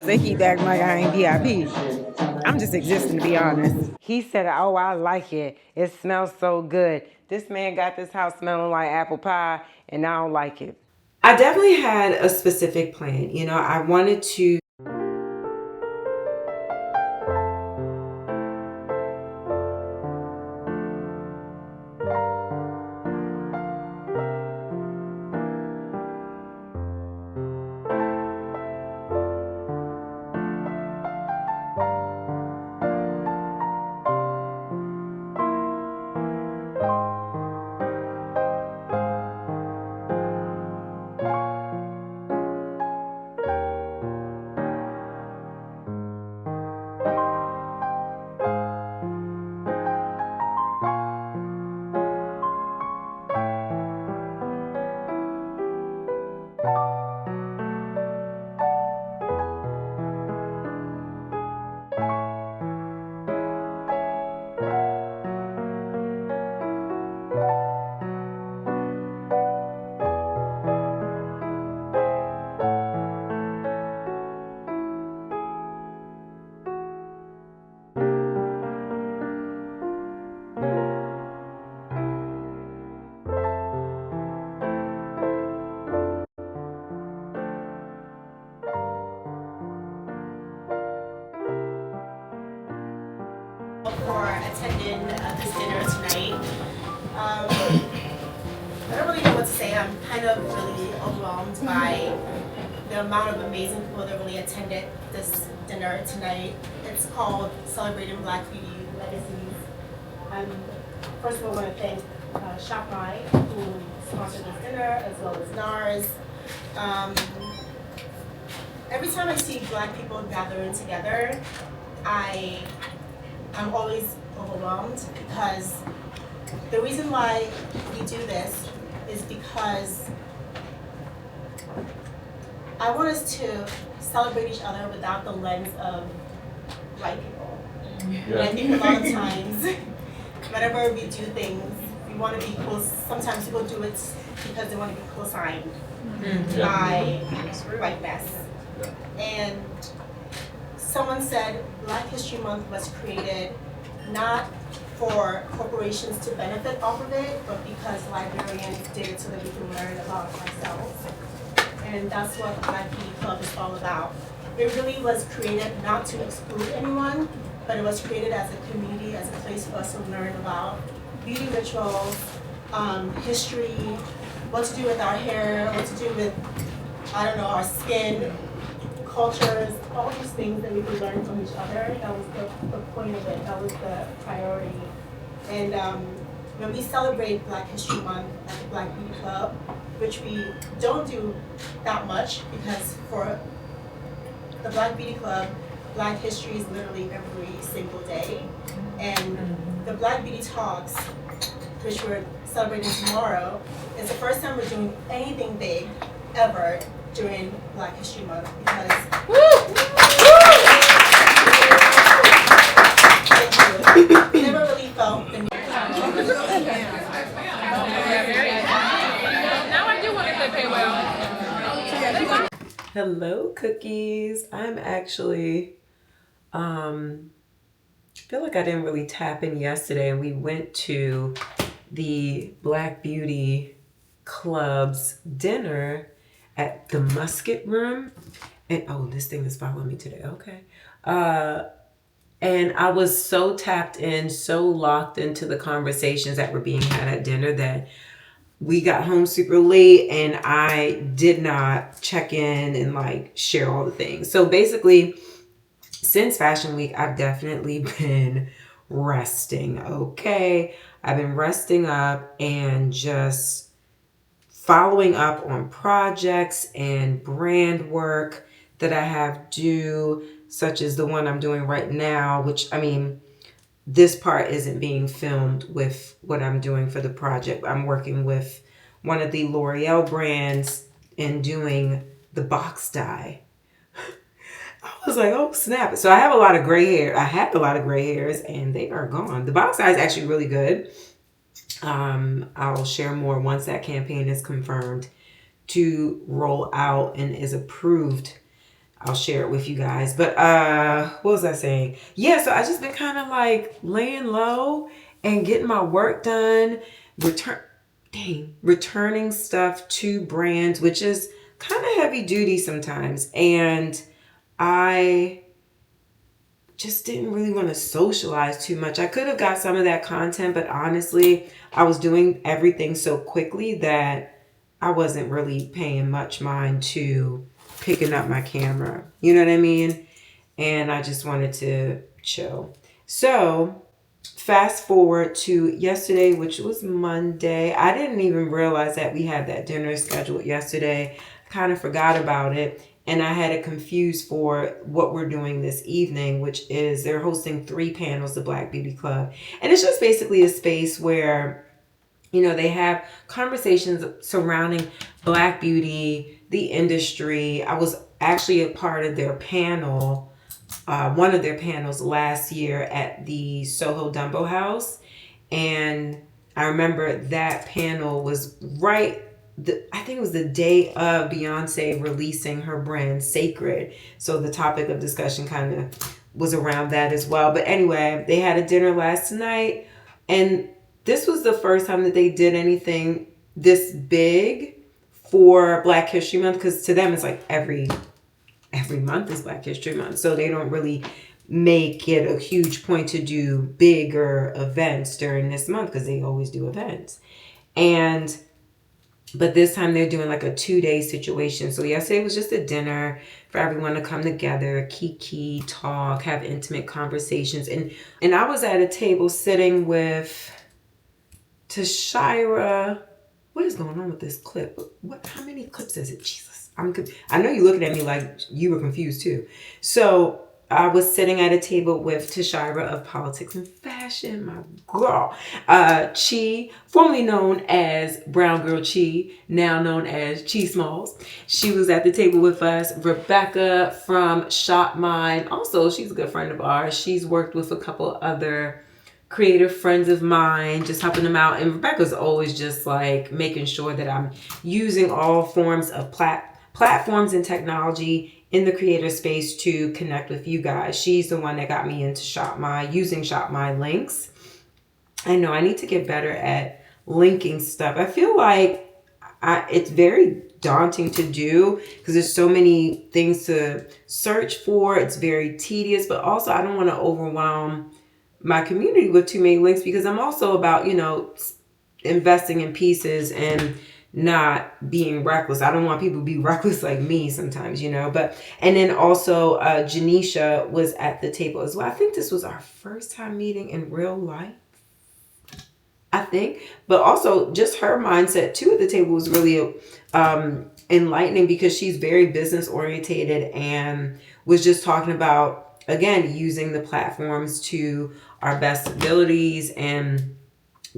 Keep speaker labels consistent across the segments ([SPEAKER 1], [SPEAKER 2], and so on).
[SPEAKER 1] They keep acting like I ain't VIP. I'm just existing, to be honest. He said, oh, I like it. It smells so good. This man got this house smelling like apple pie, and I don't like it.
[SPEAKER 2] I definitely had a specific plan. You know, I wanted to
[SPEAKER 3] for attending this dinner tonight. I don't really know what to say. I'm kind of really overwhelmed by the amount of amazing people that really attended this dinner tonight. It's called Celebrating Black Beauty Legacies. First of all, I want to thank ShopRite, who sponsored this dinner, as well as NARS. Every time I see Black people gathering together, I'm always overwhelmed, because the reason why we do this is because I want us to celebrate each other without the lens of white people. Yeah. And I think a lot of times, whenever we do things, we want to be close. Sometimes people do it because they want to be co-signed by whiteness. Yeah. And someone said Black History Month was created not for corporations to benefit off of it, but because librarians did it so that we can learn about ourselves. And that's what the Black Beauty Club is all about. It really was created not to exclude anyone, but it was created as a community, as a place for us to learn about beauty rituals, history, what to do with our hair, what to do with, I don't know, our skin, cultures, all these things that we could learn from each other. That was the point of it. That was the priority. And when we celebrate Black History Month at the Black Beauty Club, which we don't do that much, because for the Black Beauty Club, Black history is literally every single day. And the Black Beauty Talks, which we're celebrating tomorrow, is the first time we're doing anything big ever during Black History Month, because we never really felt the need.
[SPEAKER 4] Now I do want to pay well.
[SPEAKER 2] Hello, cookies. I'm actually, feel like I didn't really tap in yesterday, and we went to the Black Beauty Club's dinner at the Musket Room. And oh, this thing is following me today. Okay. And I was so tapped in, so locked into the conversations that were being had at dinner that we got home super late, and I did not check in and like share all the things. So basically, since Fashion Week, I've definitely been resting, okay? I've been resting up and just following up on projects and brand work that I have due, such as the one I'm doing right now, which, I mean, this part isn't being filmed with what I'm doing for the project. I'm working with one of the L'Oreal brands and doing the box dye. I was like, oh, snap. So I have a lot of gray hair. I had a lot of gray hairs, and they are gone. The box dye is actually really good. I'll share more once that campaign is confirmed to roll out and is approved I'll share it with you guys. But what was I saying? Yeah, so I just been kind of like laying low and getting my work done, returning stuff to brands, which is kind of heavy duty sometimes. And I just didn't really want to socialize too much. I could have got some of that content, but honestly, I was doing everything so quickly that I wasn't really paying much mind to picking up my camera. You know what I mean? And I just wanted to chill. So fast forward to yesterday, which was Monday. I didn't even realize that we had that dinner scheduled yesterday. I kind of forgot about it. And I had it confused for what we're doing this evening, which is they're hosting 3 panels, the Black Beauty Club. And it's just basically a space where, you know, they have conversations surrounding Black beauty, the industry. I was actually a part of their panel, one of their panels last year at the Soho Dumbo House. And I remember that panel was I think it was the day of Beyonce releasing her brand Sacred. So the topic of discussion kind of was around that as well. But anyway, they had a dinner last night, and this was the first time that they did anything this big for Black History Month, because to them it's like every month is Black History Month. So they don't really make it a huge point to do bigger events during this month because they always do events. But this time they're doing like a 2-day situation. So yesterday was just a dinner for everyone to come together, kiki, talk, have intimate conversations. And I was at a table sitting with Tashira. What is going on with this clip? How many clips is it? Jesus. I know you're looking at me like you were confused too. So I was sitting at a table with Tashira of Politics and Fashion, my girl. Chi, formerly known as Brown Girl Chi, now known as Chi Smalls. She was at the table with us. Rebecca from Shop Mine. Also, she's a good friend of ours. She's worked with a couple other creative friends of mine, just helping them out. And Rebecca's always just like making sure that I'm using all forms of platforms and technology in the creator space to connect with you guys. She's the one that got me into Shop My, using Shop My links. I know I need to get better at linking stuff. I feel like it's very daunting to do because there's so many things to search for. It's very tedious, but also I don't want to overwhelm my community with too many links because I'm also about, you know, investing in pieces and not being reckless. I don't want people to be reckless like me sometimes, you know. And then also Janisha was at the table as well. I think this was our first time meeting in real life, I think. But also just her mindset too at the table was really enlightening because she's very business orientated and was just talking about, again, using the platforms to our best abilities and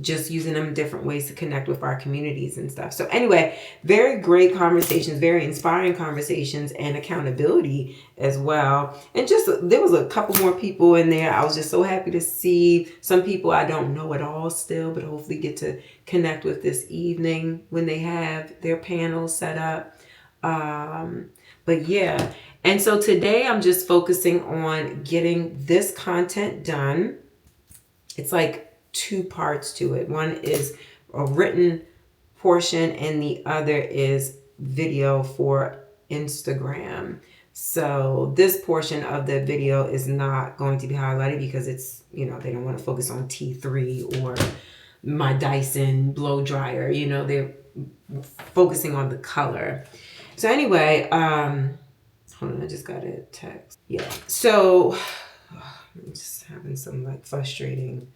[SPEAKER 2] just using them in different ways to connect with our communities and stuff. So anyway, very great conversations, very inspiring conversations, and accountability as well. And just, there was a couple more people in there. I was just so happy to see some people I don't know at all still, but hopefully get to connect with this evening when they have their panels set up. But yeah. And so today I'm just focusing on getting this content done. It's like 2 parts to it. One is a written portion and the other is video for Instagram. So this portion of the video is not going to be highlighted because it's, you know, they don't want to focus on T3 or my Dyson blow dryer. You know, they're focusing on the color. So anyway, hold on, I just got a text. Yeah. So I'm just having some like frustrating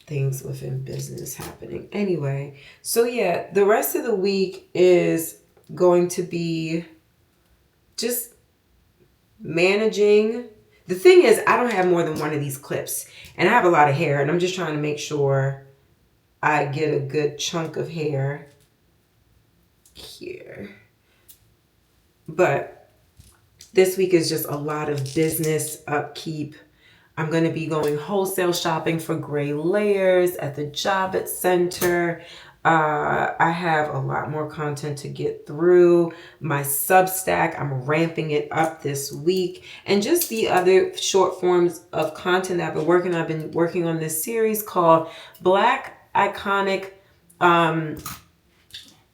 [SPEAKER 2] things within business happening. Anyway, so yeah, the rest of the week is going to be just managing. The thing is, I don't have more than one of these clips and I have a lot of hair and I'm just trying to make sure I get a good chunk of hair here. But this week is just a lot of business upkeep. I'm going to be going wholesale shopping for gray layers at the Javits Center. I have a lot more content to get through. My Substack, I'm ramping it up this week. And just the other short forms of content that I've been working on. I've been working on this series called Black Iconic, Black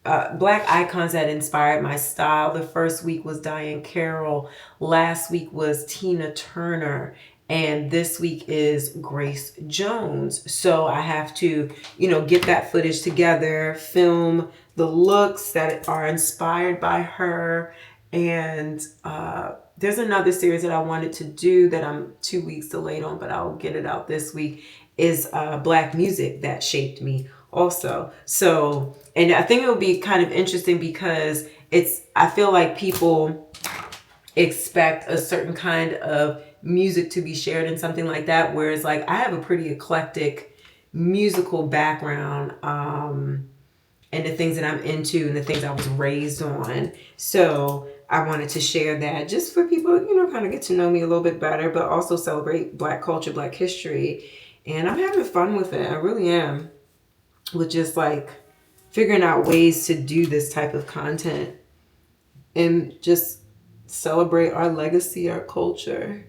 [SPEAKER 2] Icons that inspired my style. The first week was Diane Carroll. Last week was Tina Turner. And this week is Grace Jones. So I have to, get that footage together, film the looks that are inspired by her. And there's another series that I wanted to do that I'm 2 weeks delayed on, but I'll get it out this week, is Black music that shaped me also. So, and I think it will be kind of interesting because I feel like people expect a certain kind of music to be shared in something like that, whereas like I have a pretty eclectic musical background, and the things that I'm into and the things I was raised on. So I wanted to share that just for people, kind of get to know me a little bit better, but also celebrate Black culture, Black history. And I'm having fun with it. I really am, with just like figuring out ways to do this type of content and just celebrate our legacy, our culture.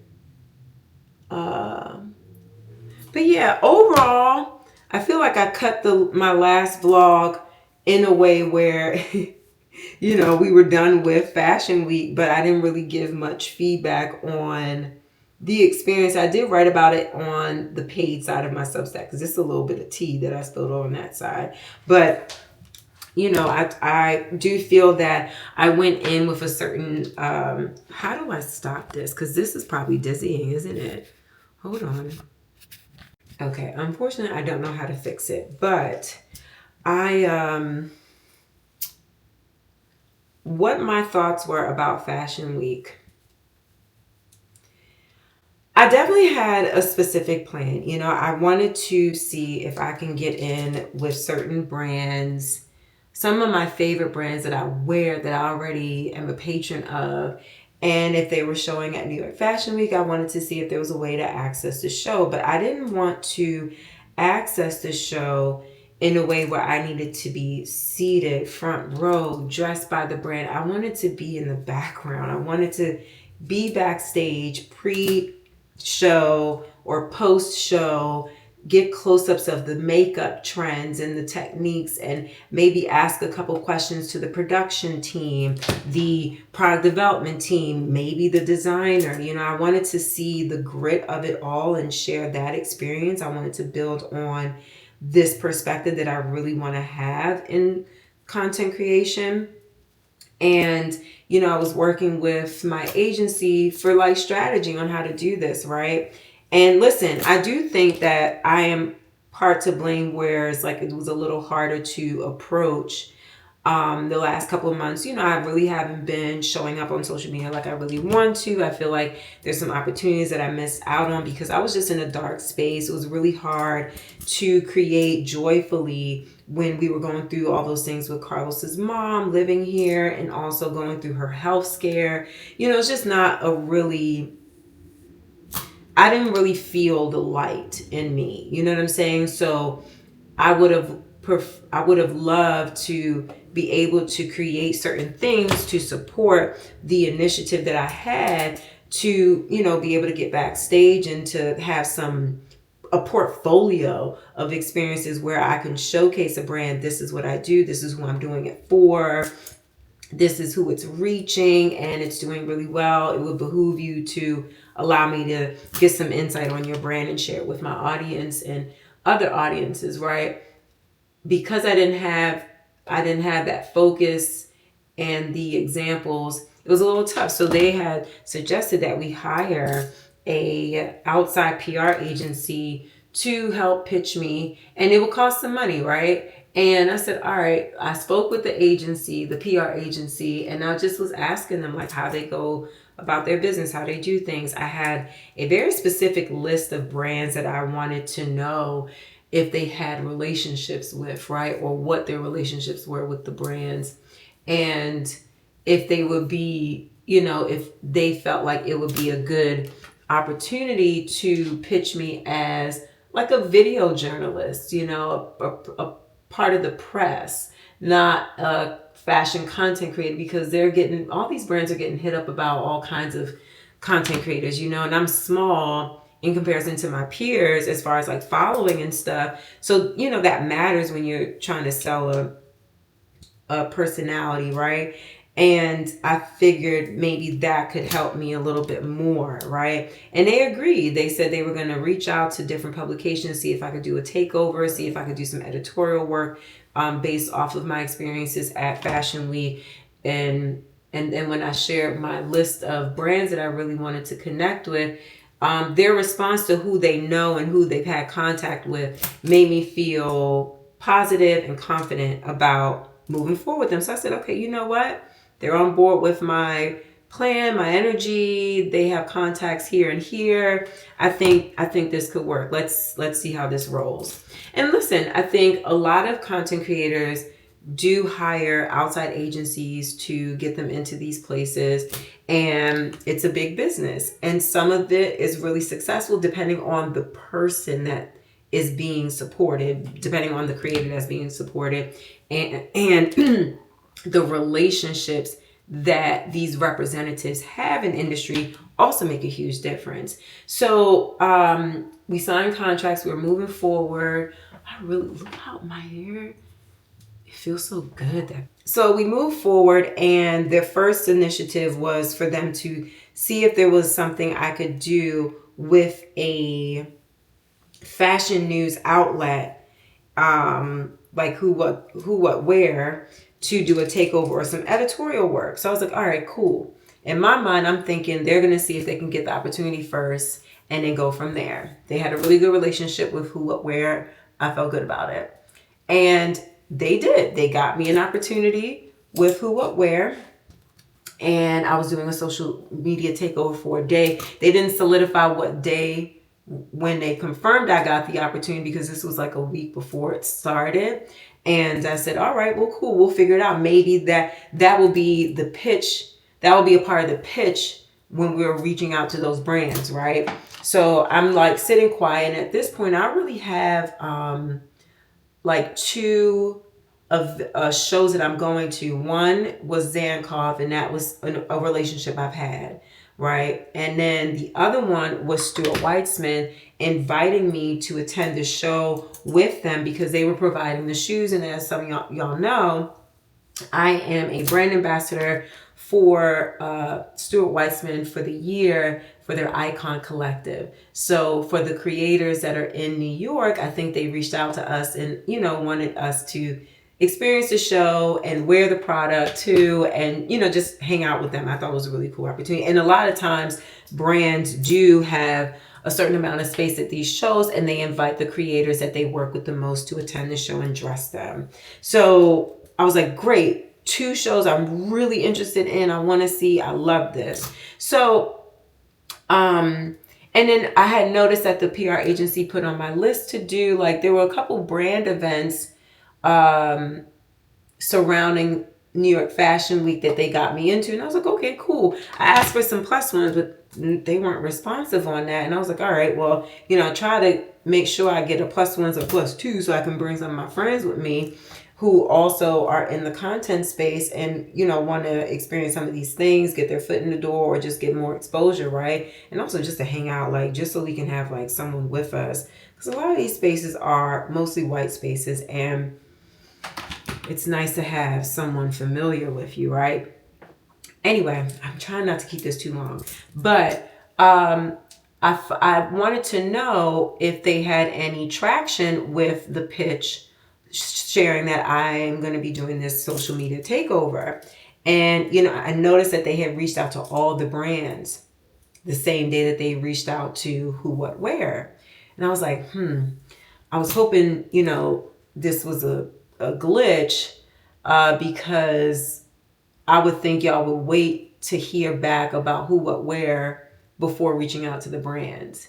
[SPEAKER 2] But yeah, overall, I feel like I cut my last vlog in a way where, we were done with Fashion Week, but I didn't really give much feedback on the experience. I did write about it on the paid side of my Substack, because it's a little bit of tea that I spilled on that side. But I do feel that I went in with a certain, how do I stop this? Because this is probably dizzying, isn't it? Hold on. Okay, unfortunately, I don't know how to fix it, but what my thoughts were about Fashion Week. I definitely had a specific plan. I wanted to see if I can get in with certain brands, some of my favorite brands that I wear, that I already am a patron of. And if they were showing at New York Fashion Week, I wanted to see if there was a way to access the show. But I didn't want to access the show in a way where I needed to be seated front row, dressed by the brand. I wanted to be in the background. I wanted to be backstage pre-show or post-show, get close-ups of the makeup trends and the techniques, and maybe ask a couple questions to the production team, the product development team, maybe the designer. I wanted to see the grit of it all and share that experience. I wanted to build on this perspective that I really want to have in content creation. And, I was working with my agency for like strategy on how to do this, right? And listen, I do think that I am part to blame, where it's like it was a little harder to approach the last couple of months. I really haven't been showing up on social media like I really want to. I feel like there's some opportunities that I missed out on because I was just in a dark space. It was really hard to create joyfully when we were going through all those things with Carlos's mom living here and also going through her health scare. It's just not I didn't really feel the light in me. You know what I'm saying? So I would have loved to be able to create certain things to support the initiative that I had to, be able to get backstage and to have a portfolio of experiences where I can showcase a brand. This is what I do. This is who I'm doing it for. This is who it's reaching, and it's doing really well. It would behoove you to allow me to get some insight on your brand and share it with my audience and other audiences, right? Because I didn't have that focus and the examples, it was a little tough. So they had suggested that we hire a outside PR agency to help pitch me, and it would cost some money, right? And I said, all right. I spoke with the agency, the PR agency, and I just was asking them like how they go about their business, how they do things. I had a very specific list of brands that I wanted to know if they had relationships with, right? Or what their relationships were with the brands. And if they would be, if they felt like it would be a good opportunity to pitch me as like a video journalist, a part of the press, not a fashion content creator, because all these brands are getting hit up about all kinds of content creators, you know, and I'm small in comparison to my peers as far as like following and stuff. So, you know, that matters when you're trying to sell a personality, right? And I figured maybe that could help me a little bit more, right? And they agreed. They said they were going to reach out to different publications, see if I could do a takeover, see if I could do some editorial work based off of my experiences at Fashion Week. And then when I shared my list of brands that I really wanted to connect with, their response to who they know and who they've had contact with made me feel positive and confident about moving forward with them. So I said, okay, you know what? They're on board with my plan, my energy. They have contacts here and here. I think this could work. Let's see how this rolls. And listen, I think a lot of content creators do hire outside agencies to get them into these places, and it's a big business. And some of it is really successful depending on the person that is being supported, depending on the creator that's being supported, and the relationships that these representatives have in industry also make a huge difference. So we signed contracts. We're moving forward. I really look out my hair. It feels so good. So we moved forward, and their first initiative was for them to see if there was something I could do with a fashion news outlet, like Who What Wear, to do a takeover or some editorial work. So I was like, all right, cool. In my mind, I'm thinking they're going to see if they can get the opportunity first and then go from there. They had a really good relationship with Who What Wear. I felt good about it. And they did. They got me an opportunity with Who What Wear. And I was doing a social media takeover for a day. They didn't solidify what day when they confirmed I got the opportunity, because this was like a week before it started. And I said, all right, well, cool. We'll figure it out. Maybe that will be the pitch. That will be a part of the pitch when we're reaching out to those brands, right? So I'm like sitting quiet. And at this point, I really have like two of shows that I'm going to. One was Zankov, and that was a relationship I've had, right? And then the other one was Stuart Weitzman inviting me to attend the show with them because they were providing the shoes. And as some of y'all know, I am a brand ambassador for Stuart Weitzman for the year for their Icon Collective. So for the creators that are in New York, I think they reached out to us and, you know, wanted us to experience the show and wear the product too, and, you know, just hang out with them. I thought it was a really cool opportunity. And a lot of times brands do have a certain amount of space at these shows, and they invite the creators that they work with the most to attend the show and dress them. So I was like, great, 2 shows I'm really interested in. I want to see. I love this. So, and then I had noticed that the PR agency put on my list to do, like, there were a couple brand events surrounding New York Fashion Week that they got me into. And I was like, okay, cool. I asked for some plus ones, but they weren't responsive on that. And I was like, all right, well, you know, I try to make sure I get a plus ones or plus two so I can bring some of my friends with me who also are in the content space and, you know, want to experience some of these things, get their foot in the door, or just get more exposure, right? And also just to hang out, like, just so we can have like someone with us. Because a lot of these spaces are mostly white spaces, and it's nice to have someone familiar with you, right? Anyway, I'm trying not to keep this too long, but I wanted to know if they had any traction with the pitch, sharing that I am going to be doing this social media takeover. And, you know, I noticed that they had reached out to all the brands the same day that they reached out to Who What Wear. And I was like, I was hoping, you know, this was a glitch because I would think y'all would wait to hear back about Who What Wear before reaching out to the brands.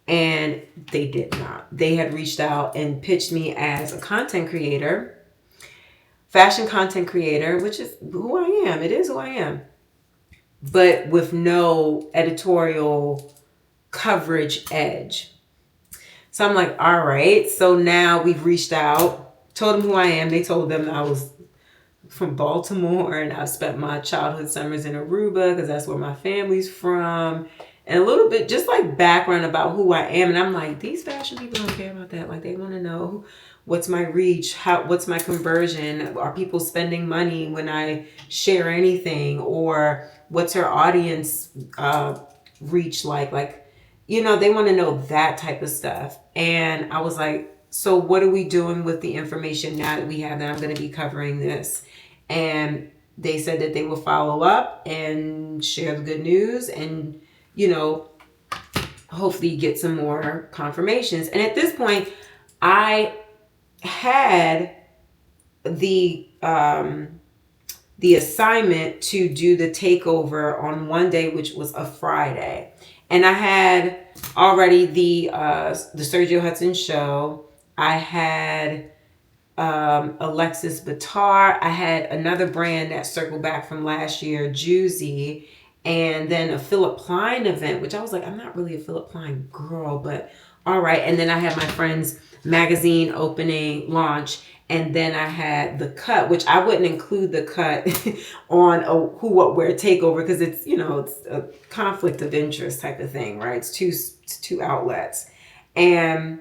[SPEAKER 2] And they did not. They had reached out and pitched me as a content creator, fashion content creator, which is who I am. It is who I am. But with no editorial coverage edge. So I'm like, all right. So now we've reached out told them who I am. They told them I was from Baltimore and I've spent my childhood summers in Aruba because that's where my family's from. And a little bit just like background about who I am. And I'm like, these fashion people don't care about that. Like they want to know what's my reach, what's my conversion? Are people spending money when I share anything? Or what's her audience reach like? Like, you know, they want to know that type of stuff. And I was like, so what are we doing with the information now that we have that I'm going to be covering this? And they said that they will follow up and share the good news and, you know, hopefully get some more confirmations. And at this point, I had the assignment to do the takeover on one day, which was a Friday. And I had already the Sergio Hudson show. I had Alexis Batar. I had another brand that circled back from last year, Juicy, and then a Philip Plein event, which I was like, I'm not really a Philip Plein girl, but all right. And then I had my friend's magazine opening launch, and then I had the cut, which I wouldn't include the cut on a who, what, where takeover because it's, you know, it's a conflict of interest type of thing, right? It's two outlets. And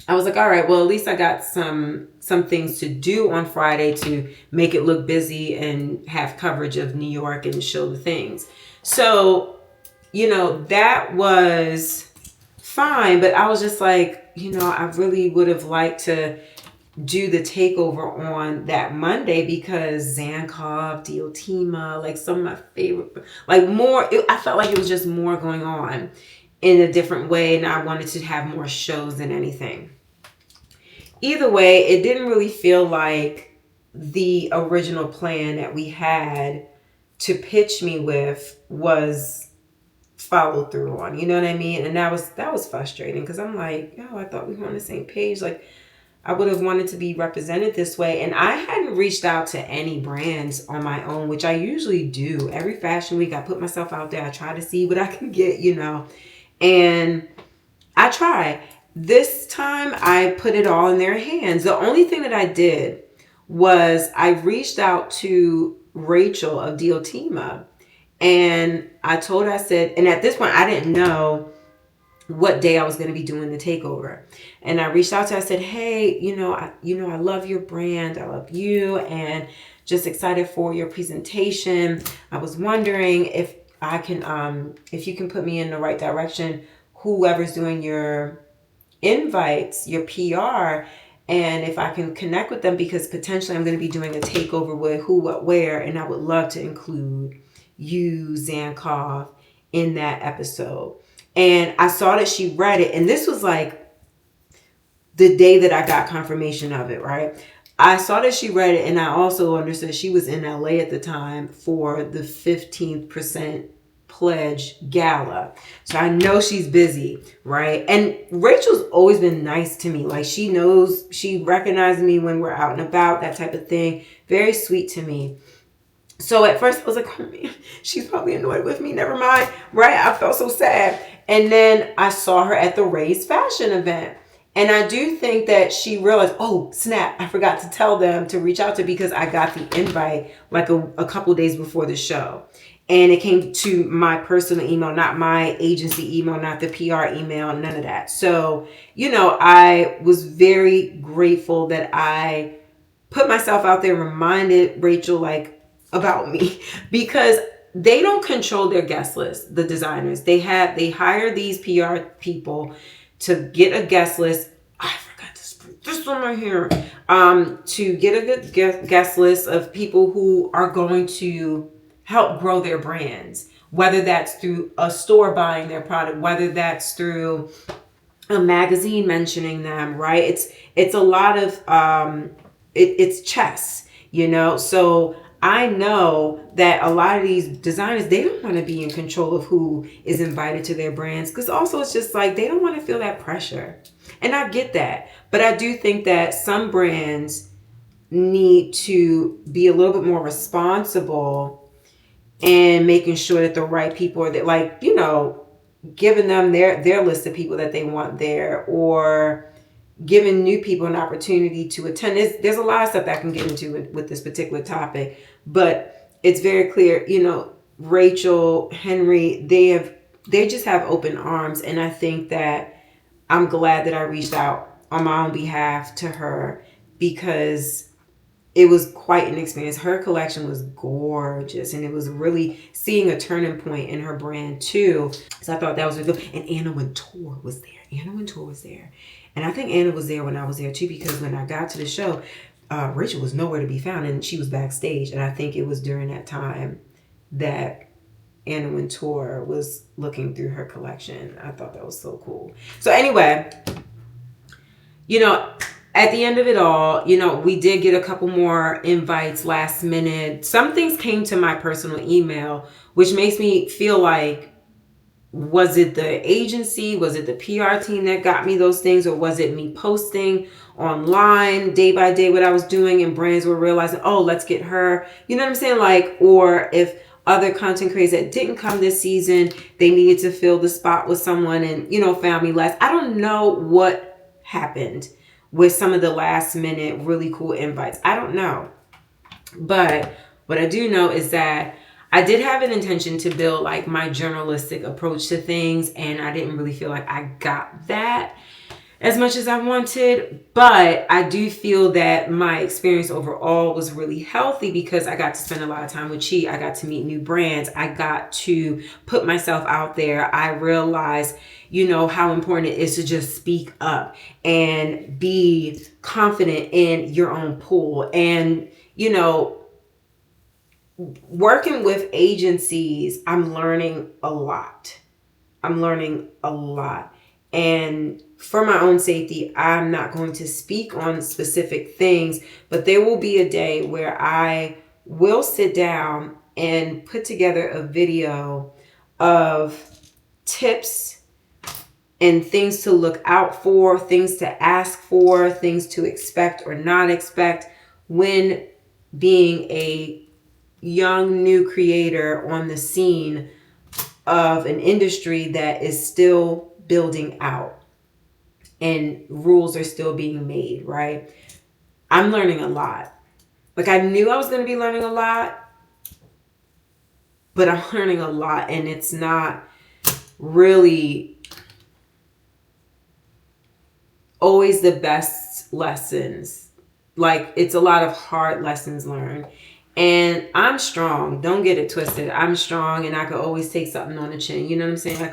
[SPEAKER 2] I was like, all right, well, at least I got some things to do on Friday to make it look busy and have coverage of New York and show the things. So, you know, that was fine. But I was just like, you know, I really would have liked to do the takeover on that Monday because Zankov, Diotima, like some of my favorite, like more, I felt like it was just more going on in a different way. And I wanted to have more shows than anything. Either way, it didn't really feel like the original plan that we had to pitch me with was followed through on. You know what I mean? And that was frustrating because I'm like, yo, I thought we were on the same page. Like, I would have wanted to be represented this way. And I hadn't reached out to any brands on my own, which I usually do. Every fashion week, I put myself out there. I try to see what I can get, you know. And I try. This time I put it all in their hands. The only thing that I did was I reached out to Rachel of Diotima and I told her, I said, and at this point I didn't know what day I was going to be doing the takeover. And I reached out to her, I said, hey, I love your brand. I love you and just excited for your presentation. I was wondering if I can, if you can put me in the right direction, whoever's doing your invites, your PR, and if I can connect with them because potentially I'm going to be doing a takeover with who, what, where, and I would love to include you, Zankov, in that episode. And I saw that she read it, and this was like the day that I got confirmation of it, right? I saw that she read it, and I also understood she was in LA at the time for the 15% pledge gala. So I know she's busy, right? And Rachel's always been nice to me. Like she knows, she recognizes me when we're out and about, that type of thing. Very sweet to me. So at first I was like, oh man, she's probably annoyed with me. Never mind, right? I felt so sad. And then I saw her at the Raised Fashion event. And I do think that she realized, oh, snap, I forgot to tell them to reach out to because I got the invite like a couple days before the show. And it came to my personal email, not my agency email, not the PR email, none of that. So, I was very grateful that I put myself out there and reminded Rachel about me because they don't control their guest list, the designers. They hire these PR people to get a guest list. I forgot to put this on my hair. To get a good guest list of people who are going to help grow their brands, whether that's through a store buying their product, whether that's through a magazine mentioning them, right? It's a lot of, it's chess, So I know that a lot of these designers, they don't want to be in control of who is invited to their brands because also it's just like they don't want to feel that pressure. And I get that. But I do think that some brands need to be a little bit more responsible and making sure that the right people are there, giving them their list of people that they want there, or, giving new people an opportunity to attend. There's a lot of stuff that I can get into with this particular topic, but it's very clear, you know, Rachel, Henry, they just have open arms. And I think that I'm glad that I reached out on my own behalf to her, because it was quite an experience. Her collection was gorgeous, and it was really seeing a turning point in her brand too. So I thought that was really good. And Anna Wintour was there. And I think Anna was there when I was there too, because when I got to the show, Rachel was nowhere to be found, and she was backstage. And I think it was during that time that Anna Wintour was looking through her collection. I thought that was so cool. So anyway, you know, at the end of it all, you know, we did get a couple more invites last minute. Some things came to my personal email, which makes me feel like, was it the agency? Was it the PR team that got me those things? Or was it me posting online day by day what I was doing, and brands were realizing, oh, let's get her. You know what I'm saying? Like, or if other content creators that didn't come this season, they needed to fill the spot with someone and, you know, found me last. I don't know what happened with some of the last minute really cool invites. I don't know. But what I do know is that I did have an intention to build like my journalistic approach to things, and I didn't really feel like I got that as much as I wanted. But I do feel that my experience overall was really healthy, because I got to spend a lot of time with CHIC. I got to meet new brands. I got to put myself out there. I realized, you know, how important it is to just speak up and be confident in your own pool. And, you know, working with agencies, I'm learning a lot. And for my own safety, I'm not going to speak on specific things, but there will be a day where I will sit down and put together a video of tips and things to look out for, things to ask for, things to expect or not expect when being a young new creator on the scene of an industry that is still building out and rules are still being made, right? I'm learning a lot. Like, I knew I was going to be learning a lot, but I'm learning a lot, and it's not really always the best lessons. Like, it's a lot of hard lessons learned. And I'm strong. Don't get it twisted. I'm strong, and I could always take something on the chin. You know what I'm saying?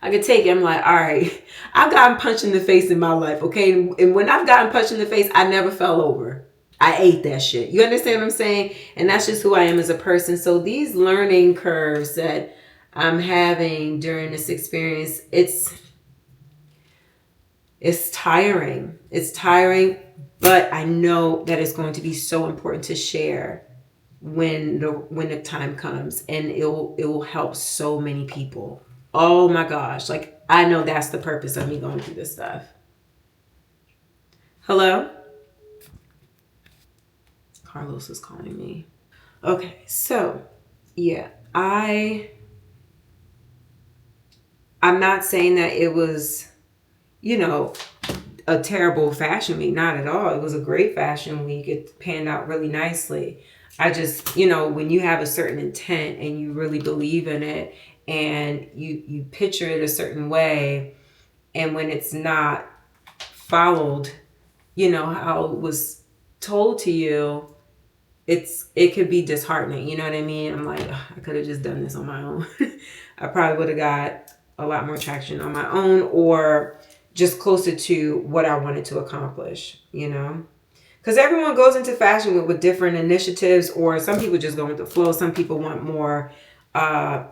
[SPEAKER 2] I could take it. I'm like, all right, I've gotten punched in the face in my life, okay? And when I've gotten punched in the face, I never fell over. I ate that shit. You understand what I'm saying? And that's just who I am as a person. So these learning curves that I'm having during this experience, it's tiring. It's tiring, but I know that it's going to be so important to share when the time comes, and it will help so many people. Oh my gosh. Like, I know that's the purpose of me going through this stuff. Hello? Carlos is calling me. Okay, so yeah, I'm not saying that it was, you know, a terrible fashion week. Not at all. It was a great fashion week. It panned out really nicely. I just, you know, when you have a certain intent and you really believe in it, and you picture it a certain way, and when it's not followed, you know, how it was told to you, it could be disheartening. You know what I mean? I'm like, I could have just done this on my own. I probably would have got a lot more traction on my own, or just closer to what I wanted to accomplish, you know? Because everyone goes into fashion with different initiatives, or some people just go with the flow. Some people want more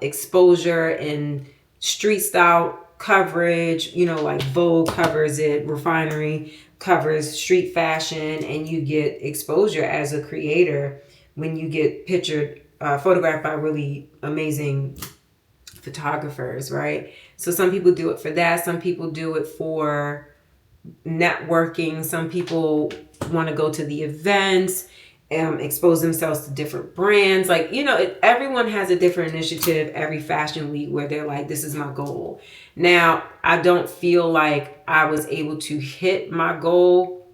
[SPEAKER 2] exposure and street style coverage, you know, like Vogue covers it, Refinery covers street fashion, and you get exposure as a creator when you get pictured, photographed by really amazing photographers, right? So some people do it for that. Some people do it for networking. Some people want to go to the events expose themselves to different brands. Like, you know, everyone has a different initiative every fashion week where they're like, this is my goal. Now, I don't feel like I was able to hit my goal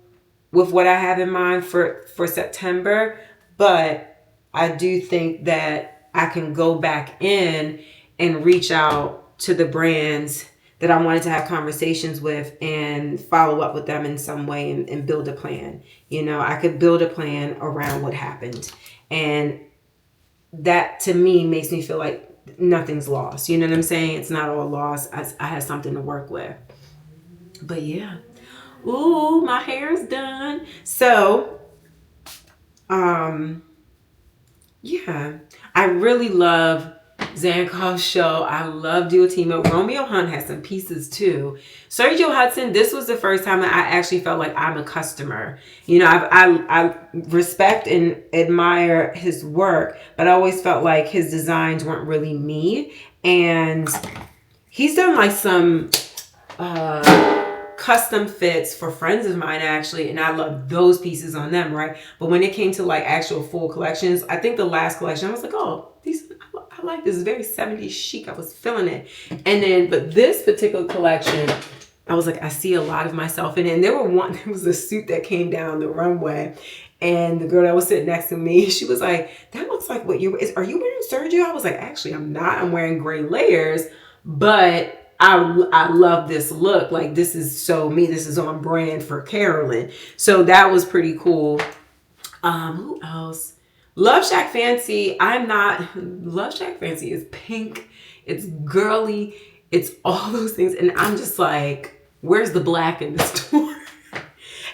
[SPEAKER 2] with what I have in mind for September, but I do think that I can go back in and reach out to the brands that I wanted to have conversations with and follow up with them in some way and build a plan. You know, I could build a plan around what happened. And that to me makes me feel like nothing's lost. You know what I'm saying? It's not all lost. I have something to work with. But yeah. Ooh, my hair is done. So, yeah, I really love Zankov's show. I love Duottimo. Romeo Hunt has some pieces too. Sergio Hudson, this was the first time that I actually felt like I'm a customer. You know, I respect and admire his work, but I always felt like his designs weren't really me. And he's done like some custom fits for friends of mine actually, and I love those pieces on them, right? But when it came to like actual full collections, I think the last collection I was like, oh, these I like this. It's very 70s chic. I was feeling it. And then, but this particular collection, I was like, I see a lot of myself in it. And there was a suit that came down the runway, and the girl that was sitting next to me, she was like, that looks like what are you wearing Sergio? I was like, actually, I'm not. I'm wearing gray layers, but I love this look. Like, this is so me. This is on brand for Carolyn. So that was pretty cool. Who else? Love Shack Fancy. Love Shack Fancy is pink. It's girly. It's all those things. And I'm just like, where's the black in the store?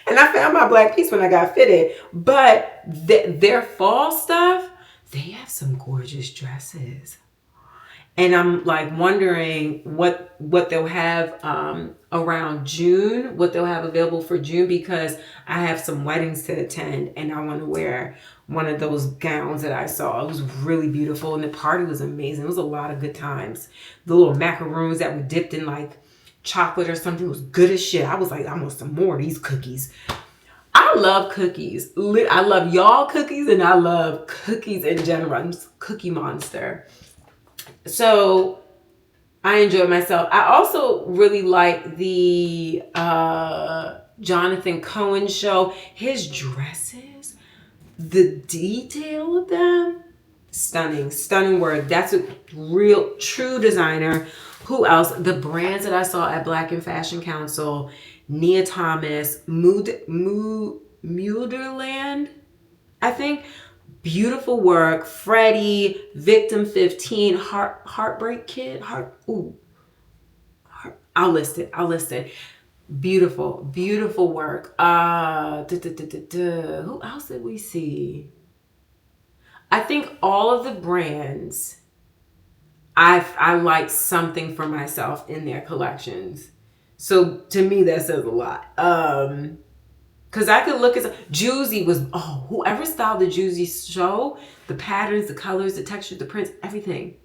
[SPEAKER 2] And I found my black piece when I got fitted. But their fall stuff, they have some gorgeous dresses. And I'm like wondering what they'll have around June, what they'll have available for June, because I have some weddings to attend and I want to wear one of those gowns that I saw. It was really beautiful and the party was amazing. It was a lot of good times. The little macaroons that were dipped in like chocolate or something was good as shit. I was like, I want some more of these cookies. I love cookies. I love y'all cookies and I love cookies in general. I'm just a cookie monster. So I enjoyed myself. I also really like the Jonathan Cohen show. His dresses, the detail of them, stunning word. That's a real true designer. Who else? The brands that I saw at Black and Fashion Council, Nia Thomas, Muderland, I think. Beautiful work. Freddie, Victim 15, Heartbreak Kid. I'll list it. Beautiful work. Who else did we see? I think all of the brands, I like something for myself in their collections. So to me, that says a lot. Because I could look at Juicy whoever styled the Juicy show, the patterns, the colors, the texture, the prints, everything.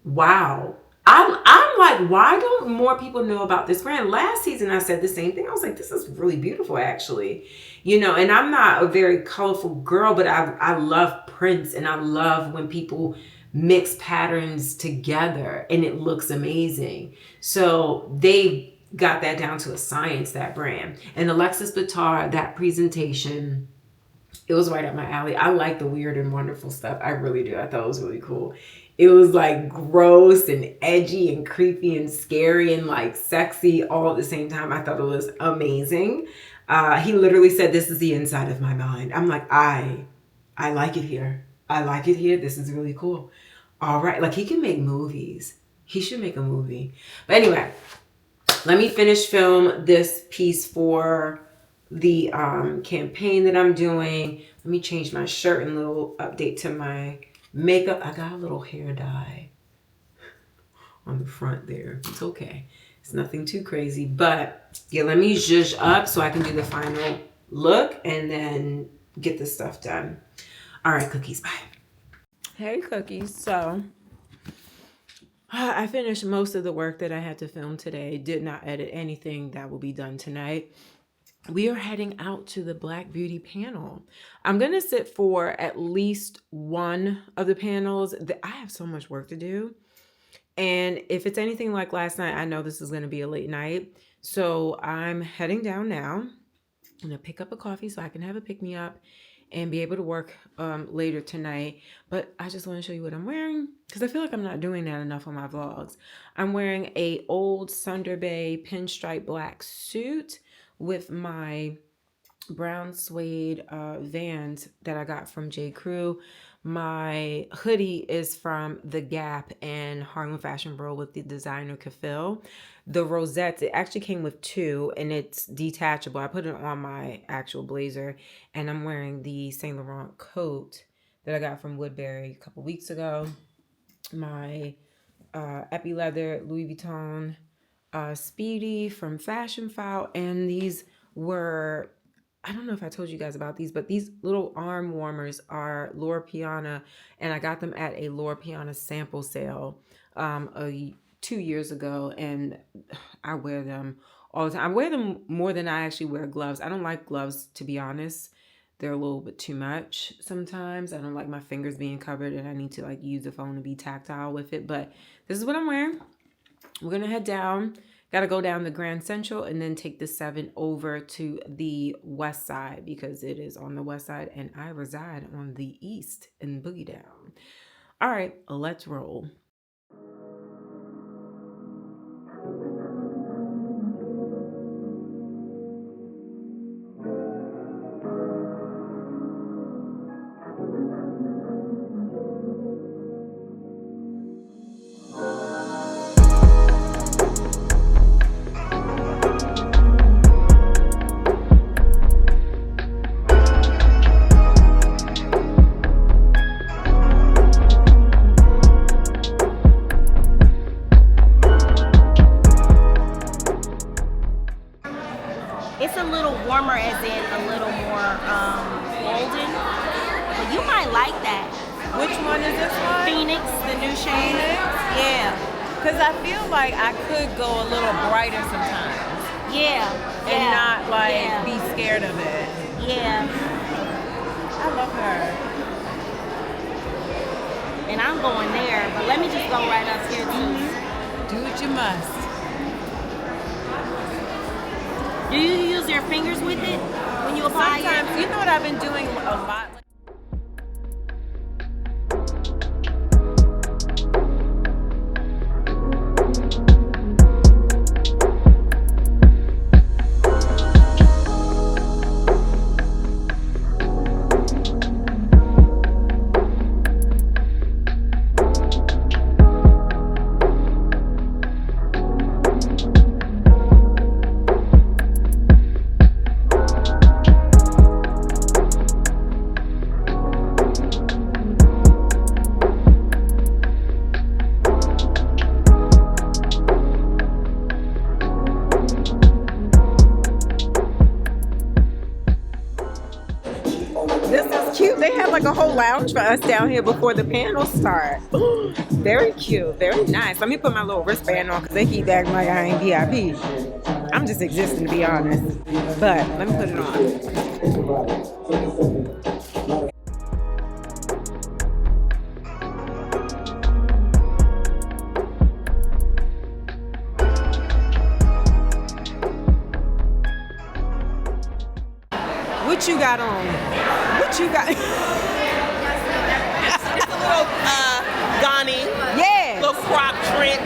[SPEAKER 2] Wow. I'm like, why don't more people know about this brand? Last season, I said the same thing. I was like, this is really beautiful, actually. You know, and I'm not a very colorful girl, but I love prints and I love when people mix patterns together and it looks amazing. So they got that down to a science, that brand. And Alexis Bitar, that presentation, it was right up my alley. I like the weird and wonderful stuff. I really do. I thought it was really cool. It was like gross and edgy and creepy and scary and like sexy all at the same time. I thought it was amazing. He literally said, this is the inside of my mind. I'm like, I like it here. I like it here. This is really cool. All right. Like, he can make movies. He should make a movie. But anyway, let me finish film this piece for the campaign that I'm doing. Let me change my shirt and a little update to my makeup. I got a little hair dye on the front there. It's okay. It's nothing too crazy. But yeah, let me zhuzh up so I can do the final look and then get this stuff done. All right, cookies. Bye. Hey, cookies. So I finished most of the work that I had to film today. Did not edit anything that will be done tonight. we are heading out to the Black Beauty panel. I'm gonna sit for at least one of the panels. I have so much work to do. And if it's anything like last night, I know this is gonna be a late night. So I'm heading down now. I'm gonna pick up a coffee so I can have a pick-me-up and be able to work later tonight. But I just want to show you what I'm wearing because I feel like I'm not doing that enough on my vlogs. I'm wearing a old Thunder Bay pinstripe black suit with my brown suede Vans that I got from J. Crew. My hoodie is from The Gap and Harlem Fashion Bro with the designer Kafil. The rosettes, it actually came with two and it's detachable. I put it on my actual blazer and I'm wearing the Saint Laurent coat that I got from Woodbury a couple weeks ago. My Epi Leather Louis Vuitton Speedy from Fashion File, and these were, I don't know if I told you guys about these, but these little arm warmers are Loro Piana, and I got them at a Loro Piana sample sale 2 years ago, and I wear them all the time. I wear them more than I actually wear gloves. I don't like gloves, to be honest. They're a little bit too much sometimes. I don't like my fingers being covered, and I need to like use the phone to be tactile with it, but this is what I'm wearing. We're gonna head down. Gotta go down the Grand Central and then take the 7 over to the west side because it is on the west side and I reside on the east in Boogie Down. All right, let's roll.
[SPEAKER 5] It's a little warmer, as in a little more golden. But you might like that.
[SPEAKER 1] Which one is this one?
[SPEAKER 5] Phoenix, the new shade. Yeah.
[SPEAKER 1] Because I feel like I could go a little brighter sometimes.
[SPEAKER 5] Yeah.
[SPEAKER 1] And not like
[SPEAKER 5] yeah.
[SPEAKER 1] be scared of it.
[SPEAKER 5] Yeah.
[SPEAKER 1] I love her.
[SPEAKER 5] And I'm going there, but let me just go right up here too.
[SPEAKER 1] Do what you must.
[SPEAKER 5] Do you use your fingers with it when you apply
[SPEAKER 1] Sometimes,
[SPEAKER 5] it?
[SPEAKER 1] you know what I've been doing a lot? They have like a whole lounge for us down here before the panels start. Very cute, very nice. Let me put my little wristband on because they keep acting like I ain't VIP. I'm just existing, to be honest. But let me put it on. What you got on? What you got?
[SPEAKER 6] It's a little Ghani.
[SPEAKER 1] Yeah.
[SPEAKER 6] Little crop trench.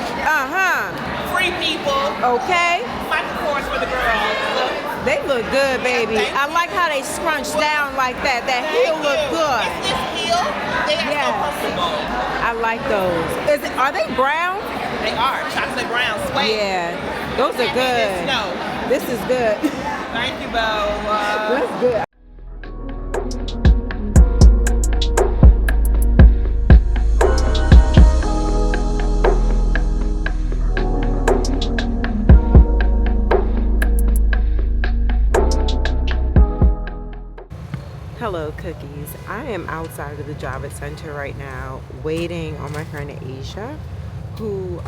[SPEAKER 6] Free people.
[SPEAKER 1] Okay.
[SPEAKER 6] Michael Kors for the girls. Look.
[SPEAKER 1] They look good, baby.
[SPEAKER 6] Thank
[SPEAKER 1] I like how they scrunch down like that. That heel look good.
[SPEAKER 6] It's this heel. They are so comfortable.
[SPEAKER 1] I like those. Are they brown?
[SPEAKER 6] They are. Chocolate brown suede.
[SPEAKER 1] Yeah. Those are good.
[SPEAKER 6] No.
[SPEAKER 1] This is good.
[SPEAKER 6] Thank you, Bo.
[SPEAKER 1] That's good. Hello, cookies. I am outside of the Javits Center right now waiting on my friend Asia, who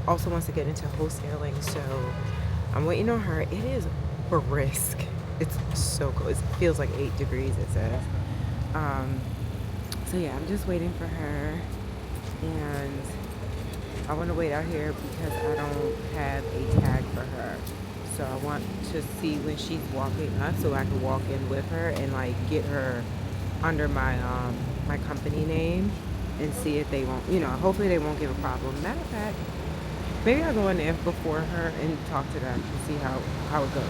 [SPEAKER 1] also wants to get into wholesaling. So I'm waiting on her. It is brisk. It's so cool. It feels like 8 degrees, it says. So yeah, I'm just waiting for her, and I want to wait out here because I don't have a tag for her. So I want to see when she's walking up so I can walk in with her and like get her under my my company name and see if they won't, you know, hopefully they won't give a problem. Matter of fact, maybe I'll go in there before her and talk to them and see how it goes.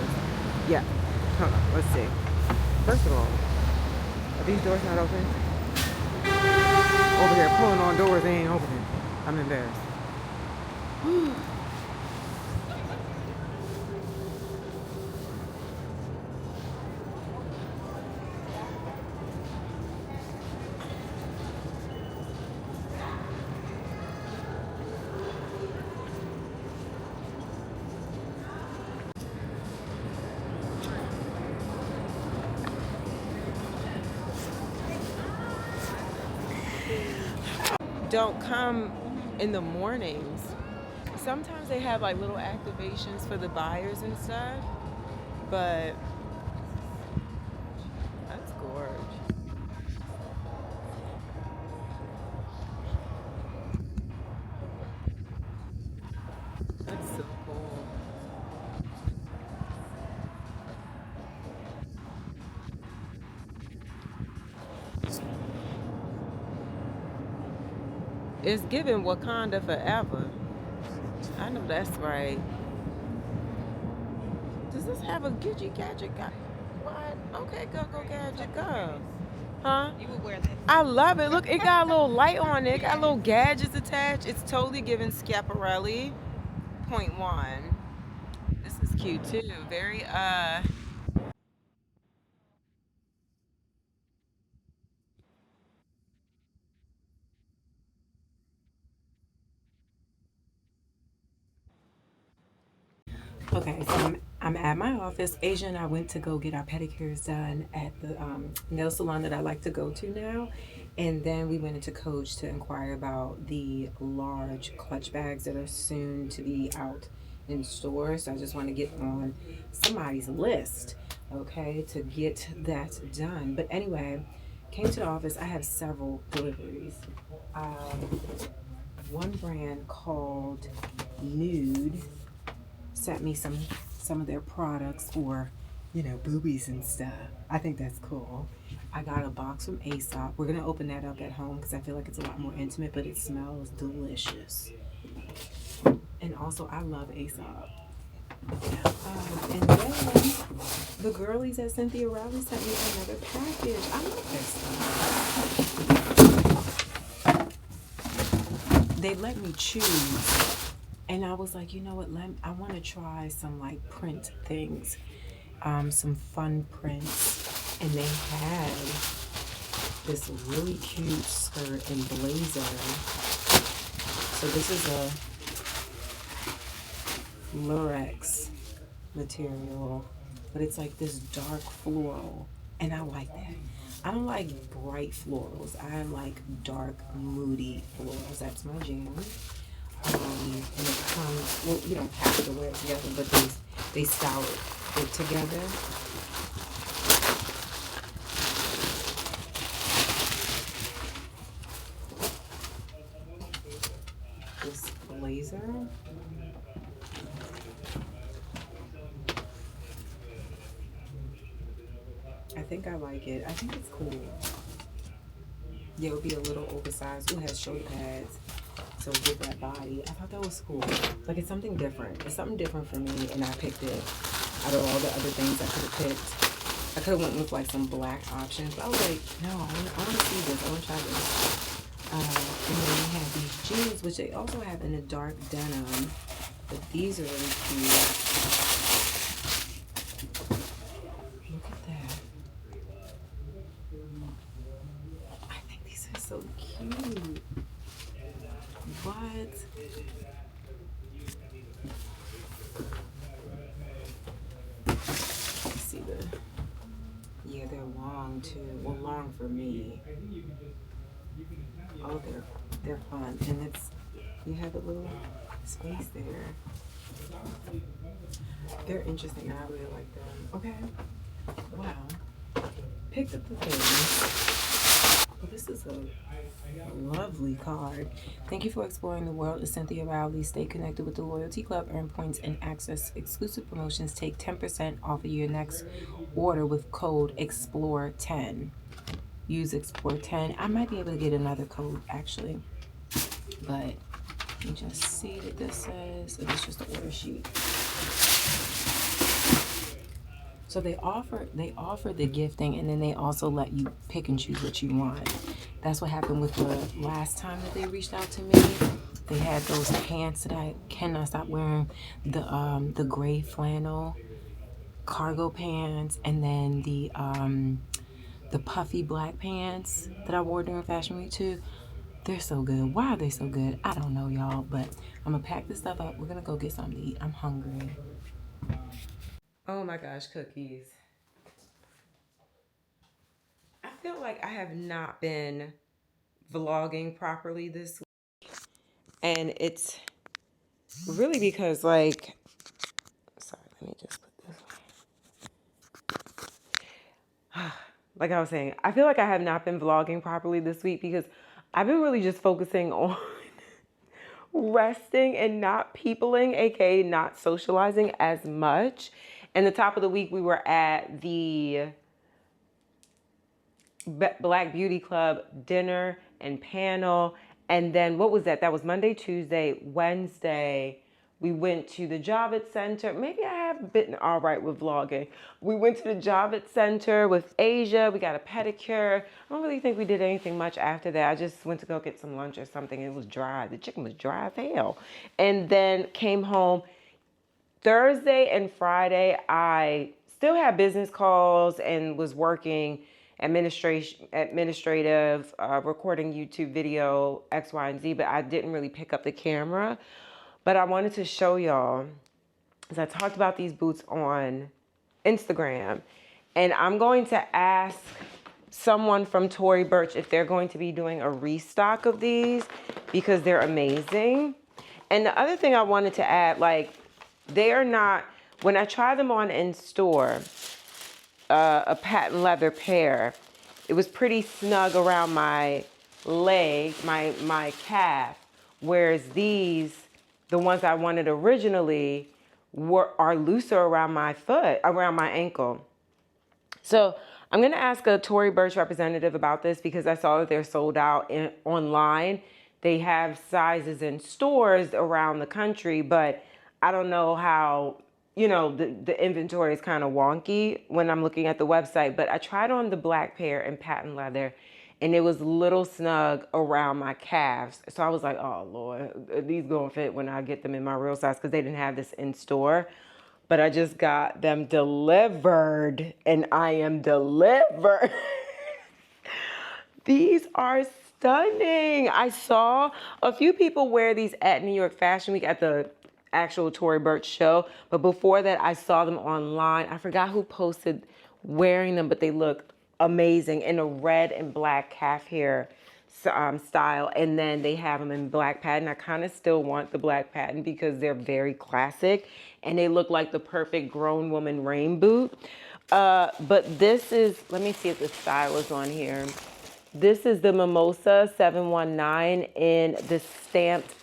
[SPEAKER 1] Yeah. Hold on, let's see. First of all, are these doors not open? Over here pulling on doors, they ain't opening. I'm embarrassed. Don't come in the mornings. Sometimes they have like little activations for the buyers and stuff, but that's gorgeous. That's so cool. It's giving Wakanda forever. I know that's right. Does this have a Gidget gadget guy? What? Okay, go gadget, go. Huh?
[SPEAKER 5] You would wear that.
[SPEAKER 1] I love it. Look, it got a little light on it. It got little gadgets attached. It's totally giving Schiaparelli. .1. This is cute too. Very Okay, so I'm at my office. Asia and I went to go get our pedicures done at the nail salon that I like to go to now. And then we went into Coach to inquire about the large clutch bags that are soon to be out in stores. So I just want to get on somebody's list, okay, to get that done. But anyway, came to the office. I have several deliveries. One brand called Nude sent me some of their products for, you know, boobies and stuff. I think that's cool. I got a box from Aesop. We're gonna open that up at home because I feel like it's a lot more intimate, but it smells delicious. And also, I love Aesop. And then the girlies at Cynthia Rowley sent me another package. I love their stuff. They let me choose. And I was like, you know what, I want to try some like print things, some fun prints. And they had this really cute skirt and blazer. So this is a lurex material, but it's like this dark floral. And I like that. I don't like bright florals. I like dark, moody florals. That's my jam. And it comes, well, you don't have to wear it together, but they style it together. This blazer. I think I like it. I think it's cool. Yeah, it would be a little oversized. It has shoulder pads. So get that body. I thought that was cool. Like, it's something different. It's something different for me, and I picked it out of all the other things I could have picked. I could have went with like some black options, but I was like, no, I want to see this. I want to try this. And then we have these jeans, which they also have in a dark denim, but these are really cute. Look at that. I think these are so cute. What? Let's see yeah, they're long too. Well, long for me. Oh, they're fun. And you have a little space there. They're interesting. I really like them. Okay.
[SPEAKER 2] Wow. Picked up the things. Well, this is a lovely card. Thank you for exploring the world of Cynthia Rowley. Stay connected with the Loyalty Club, earn points, and access exclusive promotions. Take 10% off of your next order with code EXPLORE10. Use EXPLORE10. I might be able to get another code actually, but you just see what this says. So it's just the order sheet. So they offer the gifting, and then they also let you pick and choose what you want. That's what happened with the last time that they reached out to me. They had those pants that I cannot stop wearing, the gray flannel cargo pants, and then the puffy black pants that I wore during Fashion Week too. They're so good. Why are they so good? I don't know, y'all, but I'm gonna pack this stuff up. We're gonna go get something to eat. I'm hungry. Oh my gosh, cookies. I feel like I have not been vlogging properly this week. And it's really because, like, sorry, let me just put this away. Like I was saying, I feel like I have not been vlogging properly this week because I've been really just focusing on resting and not peopling, aka not socializing as much. And the top of the week, we were at the Black Beauty Club dinner and panel. And then what was that? That was Monday, Tuesday, Wednesday. We went to the Javits Center. Maybe I have been all right with vlogging. We went to the Javits Center with Asia. We got a pedicure. I don't really think we did anything much after that. I just went to go get some lunch or something. It was dry. The chicken was dry as hell. And then came home. Thursday and Friday, I still had business calls and was working administrative, recording YouTube video, X, Y, and Z, but I didn't really pick up the camera. But I wanted to show y'all, as I talked about these boots on Instagram, and I'm going to ask someone from Tory Burch if they're going to be doing a restock of these because they're amazing. And the other thing I wanted to add, like, they are not, when I try them on in store, a patent leather pair, it was pretty snug around my leg, my calf, whereas these, the ones I wanted originally, are looser around my foot, around my ankle. So I'm gonna ask a Tory Burch representative about this because I saw that they're sold out online. They have sizes in stores around the country, but I don't know how, you know, the inventory is kind of wonky when I'm looking at the website, but I tried on the black pair in patent leather and it was a little snug around my calves. So I was like, oh Lord, these gonna fit when I get them in my real size because they didn't have this in store. But I just got them delivered and I am delivered. These are stunning. I saw a few people wear these at New York Fashion Week at the actual Tory Burch show, but before that I saw them online. I forgot who posted wearing them, but they look amazing in a red and black calf hair style, and then they have them in black patent. I kind of still want the black patent because they're very classic and they look like the perfect grown woman rain boot. But this is, let me see if the style is on here. This is the Mimosa 719 in the stamped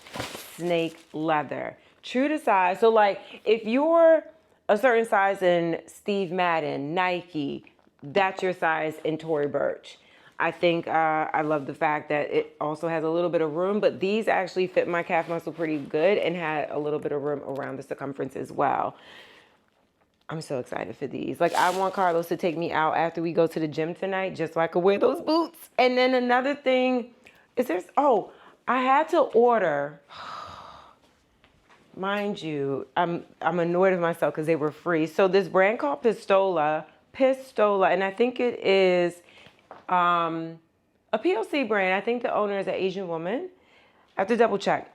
[SPEAKER 2] snake leather. True to size. So like if you're a certain size in Steve Madden, Nike, that's your size in Tory Burch. I think I love the fact that it also has a little bit of room, but these actually fit my calf muscle pretty good and had a little bit of room around the circumference as well. I'm so excited for these. Like, I want Carlos to take me out after we go to the gym tonight just so I could wear those boots. And then another thing is I had to order, mind you, I'm annoyed with myself because they were free. So this brand called Pistola, and I think it is a PLC brand. I think the owner is an Asian woman. I have to double check.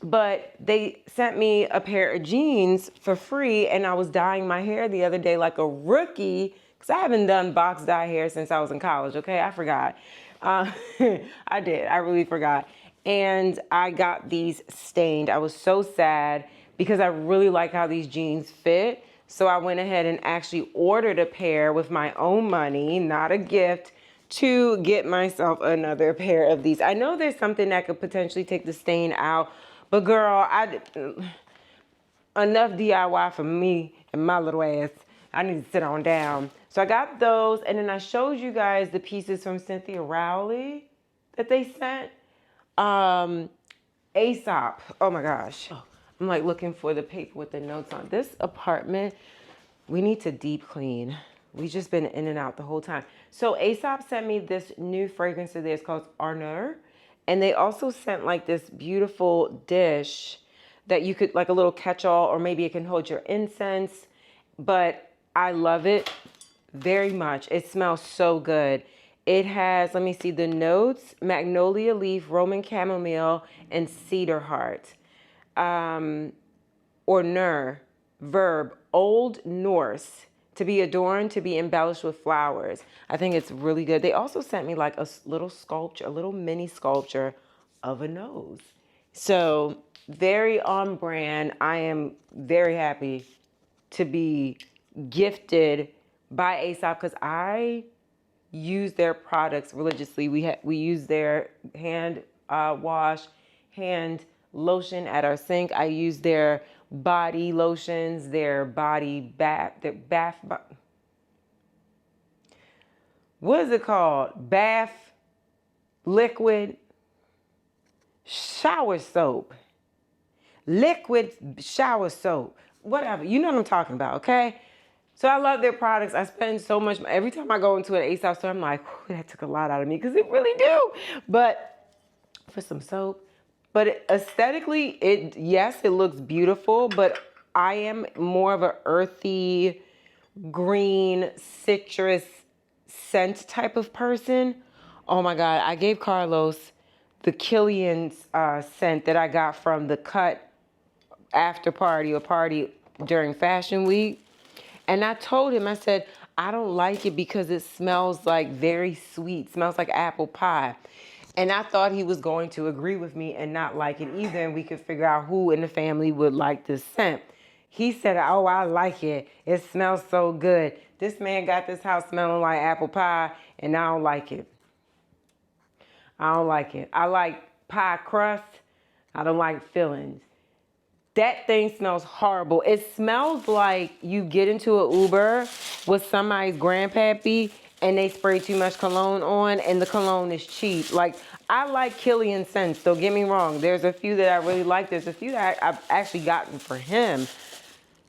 [SPEAKER 2] But they sent me a pair of jeans for free, and I was dyeing my hair the other day like a rookie because I haven't done box dye hair since I was in college, okay? I forgot. I did. I really forgot. And I got these stained. I was so sad because I really like how these jeans fit. So I went ahead and actually ordered a pair with my own money, not a gift, to get myself another pair of these. I know there's something that could potentially take the stain out, but girl, enough DIY for me and my little ass. I need to sit on down. So I got those, and then I showed you guys the pieces from Cynthia Rowley that they sent. Aesop. Oh my gosh. I'm like looking for the paper with the notes on. This apartment, we need to deep clean. We just been in and out the whole time. So Aesop sent me this new fragrance of theirs called Arnur. And they also sent like this beautiful dish that you could, like a little catch-all, or maybe it can hold your incense. But I love it very much. It smells so good. It has, let me see the notes, magnolia leaf, Roman chamomile, and cedar heart. Ornur, verb, Old Norse, to be adorned, to be embellished with flowers. I think it's really good. They also sent me like a little sculpture, a little mini sculpture of a nose. So very on brand. I am very happy to be gifted by Aesop because I use their products religiously. We use their hand wash, hand lotion at our sink. I use their body lotions, their body bath, what is it called? Bath liquid shower soap. Liquid shower soap. Whatever. You know what I'm talking about, okay? So I love their products. I spend so much. Every time I go into an Aesop store, I'm like, that took a lot out of me, because it really do. But for some soap. But aesthetically, yes, it looks beautiful, but I am more of a earthy, green, citrus scent type of person. Oh my God, I gave Carlos the Kilian's scent that I got from the Cut after party or party during Fashion Week. And I told him, I said, I don't like it because it smells like very sweet, smells like apple pie. And I thought he was going to agree with me and not like it either, and we could figure out who in the family would like this scent. He said, oh, I like it. It smells so good. This man got this house smelling like apple pie, and I don't like it. I don't like it. I like pie crust. I don't like fillings. That thing smells horrible. It smells like you get into an Uber with somebody's grandpappy and they spray too much cologne on, and the cologne is cheap. Like, I like Kilian scents, don't get me wrong. There's a few that I really like. There's a few that I've actually gotten for him.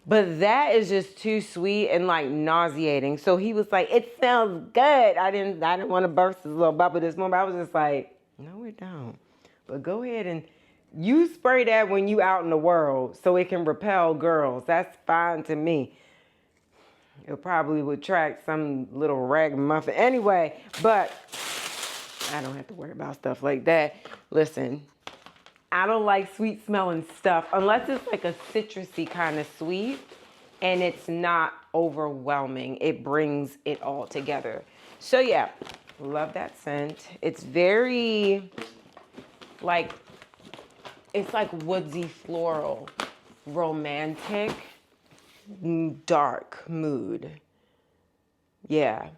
[SPEAKER 2] But that is just too sweet and like nauseating. So he was like, it smells good. I didn't want to burst his little bubble this moment. I was just like, no, it don't. But go ahead and you spray that when you out in the world so it can repel girls. That's fine to me. It probably would attract some little ragamuffin anyway, but I don't have to worry about stuff like that. Listen, I don't like sweet smelling stuff unless it's like a citrusy kind of sweet and it's not overwhelming. It brings it all together. So yeah, love that scent. It's very like, it's like woodsy floral, romantic, dark mood. Yeah.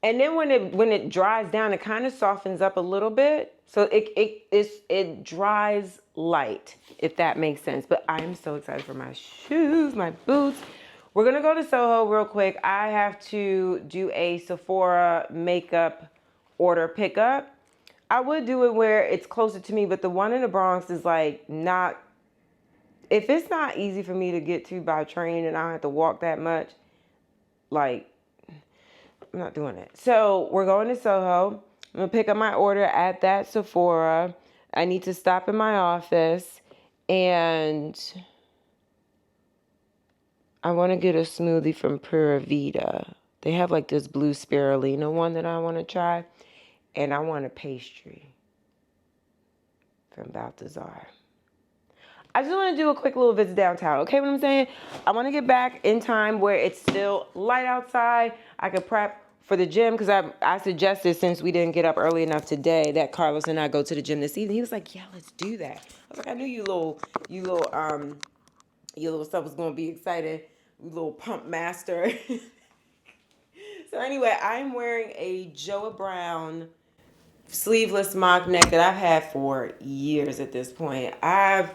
[SPEAKER 2] And then when it dries down, it kind of softens up a little bit. So it dries light, if that makes sense. But I am so excited for my shoes, my boots. We're gonna go to Soho real quick. I have to do a Sephora makeup order pickup. I would do it where it's closer to me, but the one in the Bronx is like not, if it's not easy for me to get to by train and I don't have to walk that much, like, I'm not doing it. So we're going to Soho. I'm gonna pick up my order at that Sephora. I need to stop in my office and I want to get a smoothie from Pura Vida. They have like this blue spirulina one that I want to try. And I want a pastry from Balthazar. I just want to do a quick little visit downtown. Okay, what I'm saying? I want to get back in time where it's still light outside. I could prep for the gym because I suggested, since we didn't get up early enough today, that Carlos and I go to the gym this evening. He was like, yeah, let's do that. I was like, I knew you little stuff was going to be excited. little pump master. So anyway, I'm wearing a Joa Brown sleeveless mock neck that I've had for years at this point. I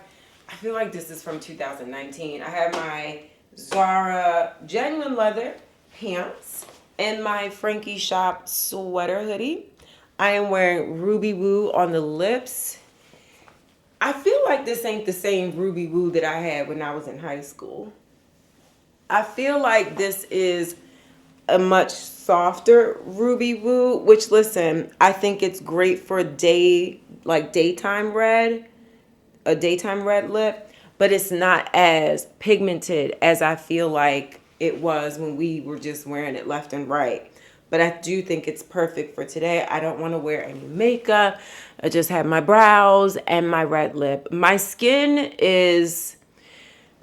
[SPEAKER 2] feel like this is from 2019. I have my Zara genuine leather pants and my Frankie Shop sweater hoodie. I am wearing Ruby Woo on the lips. I feel like this ain't the same Ruby Woo that I had when I was in high school. I feel like this is a much softer Ruby Woo, which, listen, I think it's great for daytime red, a daytime red lip, but it's not as pigmented as I feel like it was when we were just wearing it left and right. But I do think it's perfect for today. I don't want to wear any makeup. I just have my brows and my red lip. My skin is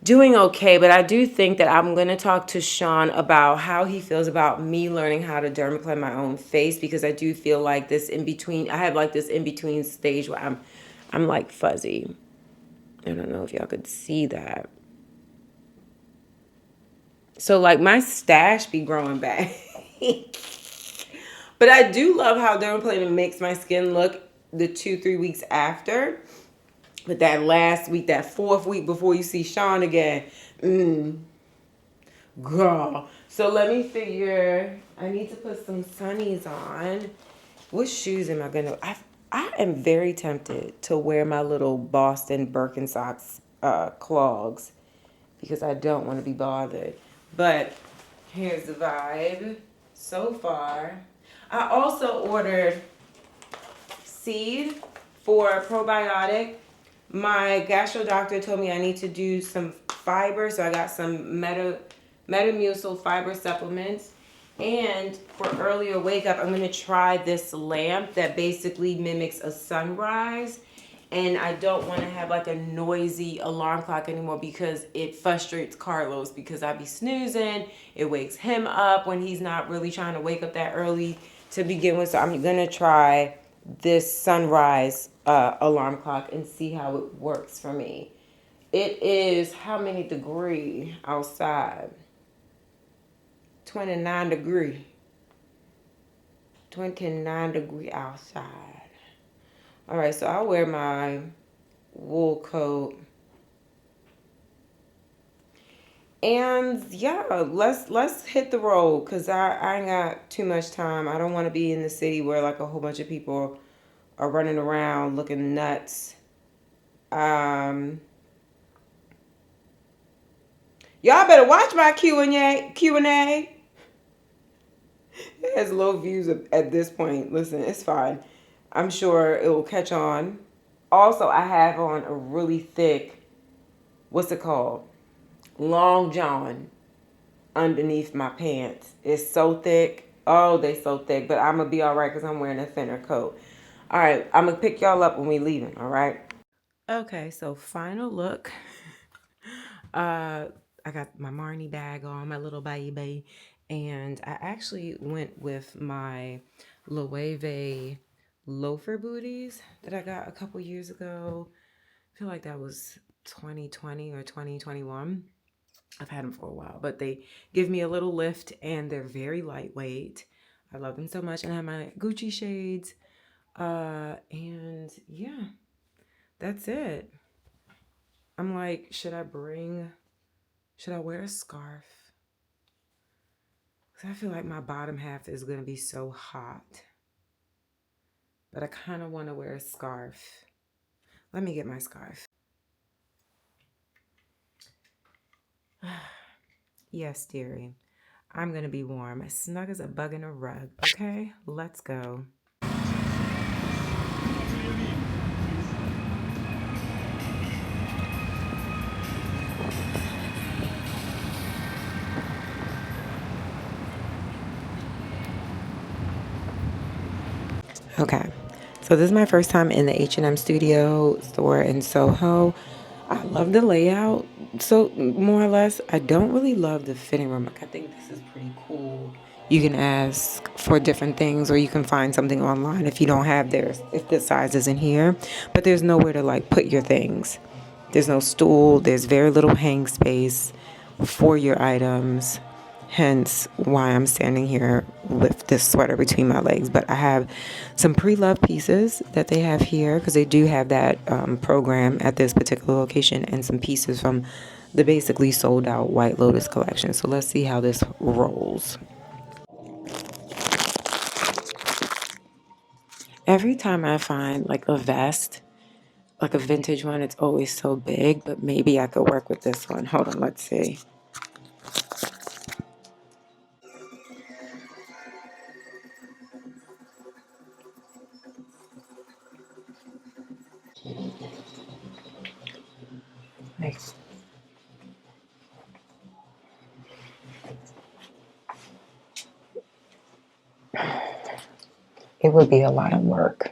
[SPEAKER 2] doing okay, but I do think that I'm going to talk to Sean about how he feels about me learning how to dermaplane my own face, because I do feel like this in between, I have like this in between stage where I'm like fuzzy. I don't know if y'all could see that. So like my stash be growing back. But I do love how dermaplaning makes my skin look the 2-3 weeks after. But that last week, that 4th week before you see Sean again, girl. So let me figure, I need to put some sunnies on. What shoes am I gonna, I am very tempted to wear my little Boston Birkenstocks clogs because I don't want to be bothered. But here's the vibe so far. I also ordered seed for probiotic. My gastro doctor told me I need to do some fiber, so I got some Metamucil fiber supplements. And for earlier wake up, I'm going to try this lamp that basically mimics a sunrise. And I don't want to have like a noisy alarm clock anymore because it frustrates Carlos, because I be snoozing. It wakes him up when he's not really trying to wake up that early to begin with. So I'm going to try this sunrise alarm clock and see how it works for me. It is how many degree outside? 29 degree. 29 degree outside. All right, so I'll wear my wool coat. And yeah, let's hit the road, because I ain't got too much time. I don't want to be in the city where like a whole bunch of people are running around looking nuts. Y'all better watch my Q&A. It has low views at this point. Listen, it's fine. I'm sure it will catch on. Also, I have on a really thick, what's it called? Long john underneath my pants. It's so thick. Oh, they so thick. But I'm going to be all right because I'm wearing a thinner coat. All right, I'm going to pick y'all up when we leaving, all right? Okay, so final look. I got my Marnie bag on, my little baby. And I actually went with my Loewe loafer booties that I got a couple years ago. I feel like that was 2020 or 2021. I've had them for a while, but they give me a little lift and they're very lightweight. I love them so much. And I have my Gucci shades. And yeah, that's it. I'm like, should I wear a scarf? Because I feel like my bottom half is going to be so hot. But I kind of want to wear a scarf. Let me get my scarf. Yes, dearie. I'm going to be warm. As snug as a bug in a rug. Okay? Let's go. Okay. So this is my first time in the H&M studio store in Soho. I love the layout, so more or less. I don't really love the fitting room. Like, I think this is pretty cool. You can ask for different things, or you can find something online if you don't have theirs, if the size isn't here. But there's nowhere to like put your things. There's no stool. There's very little hang space.
[SPEAKER 1] for your items, hence why I'm standing here with this sweater between my legs. But I have some pre-loved pieces that they have here, because they do have that program at this particular location, and some pieces from the basically sold out White Lotus collection. So let's see how this rolls. Every time I find like a vest, like a vintage one, it's always so big, but maybe I could work with this one. Hold on, let's see. Nice. It would be a lot of work.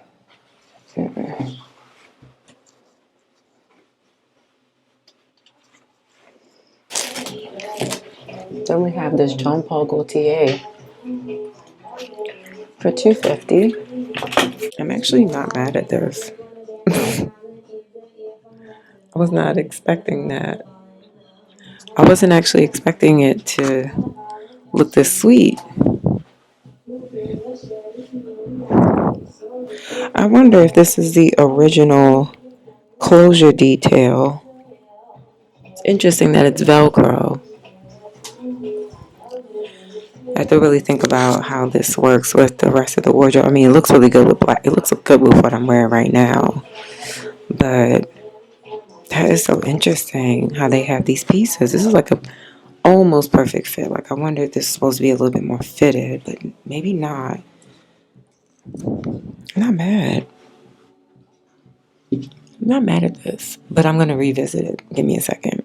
[SPEAKER 1] Mm-mm. Then we have this Jean Paul Gaultier for $250. I'm actually not mad at this. I was not expecting that. I wasn't actually expecting it to look this sweet. I wonder if this is the original closure detail. It's interesting that it's Velcro. I have to really think about how this works with the rest of the wardrobe. I mean, it looks really good with black. It looks good with what I'm wearing right now. But that is so interesting how they have these pieces. This is like a almost perfect fit. Like, I wonder if this is supposed to be a little bit more fitted, but maybe not. Not bad. I'm not mad at this, but I'm going to revisit it. Give me a second.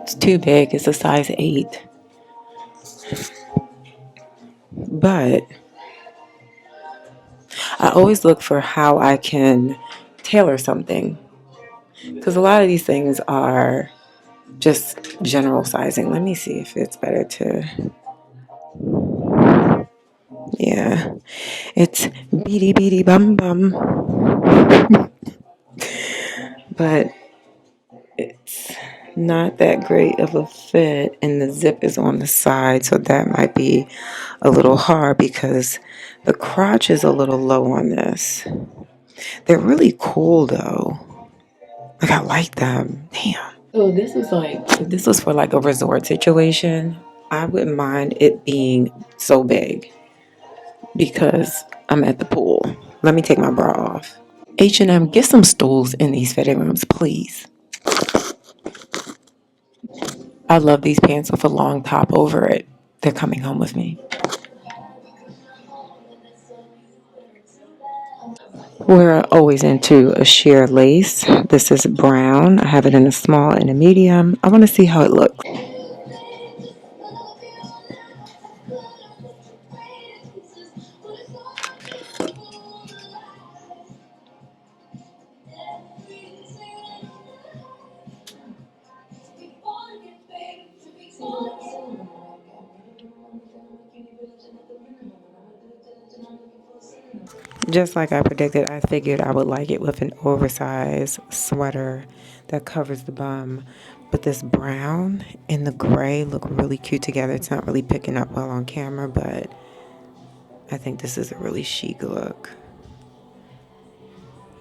[SPEAKER 1] It's too big. It's a size 8. But I always look for how I can tailor something, because a lot of these things are just general sizing. Let me see if it's better to... Yeah, it's beady beady bum bum. But it's not that great of a fit, and the zip is on the side, so that might be a little hard because the crotch is a little low on this. They're really cool though. Like, I like them. Damn. So this is like, if this was for like a resort situation, I wouldn't mind it being so big because I'm at the pool. Let me take my bra off. H&M, get some stools in these fitting rooms, please. I love these pants with a long top over it. They're coming home with me. We're always into a sheer lace. This is brown. I have it in a small and a medium. I want to see how it looks. Just like I predicted, I figured I would like it with an oversized sweater that covers the bum. But this brown and the gray look really cute together. It's not really picking up well on camera, but I think this is a really chic look.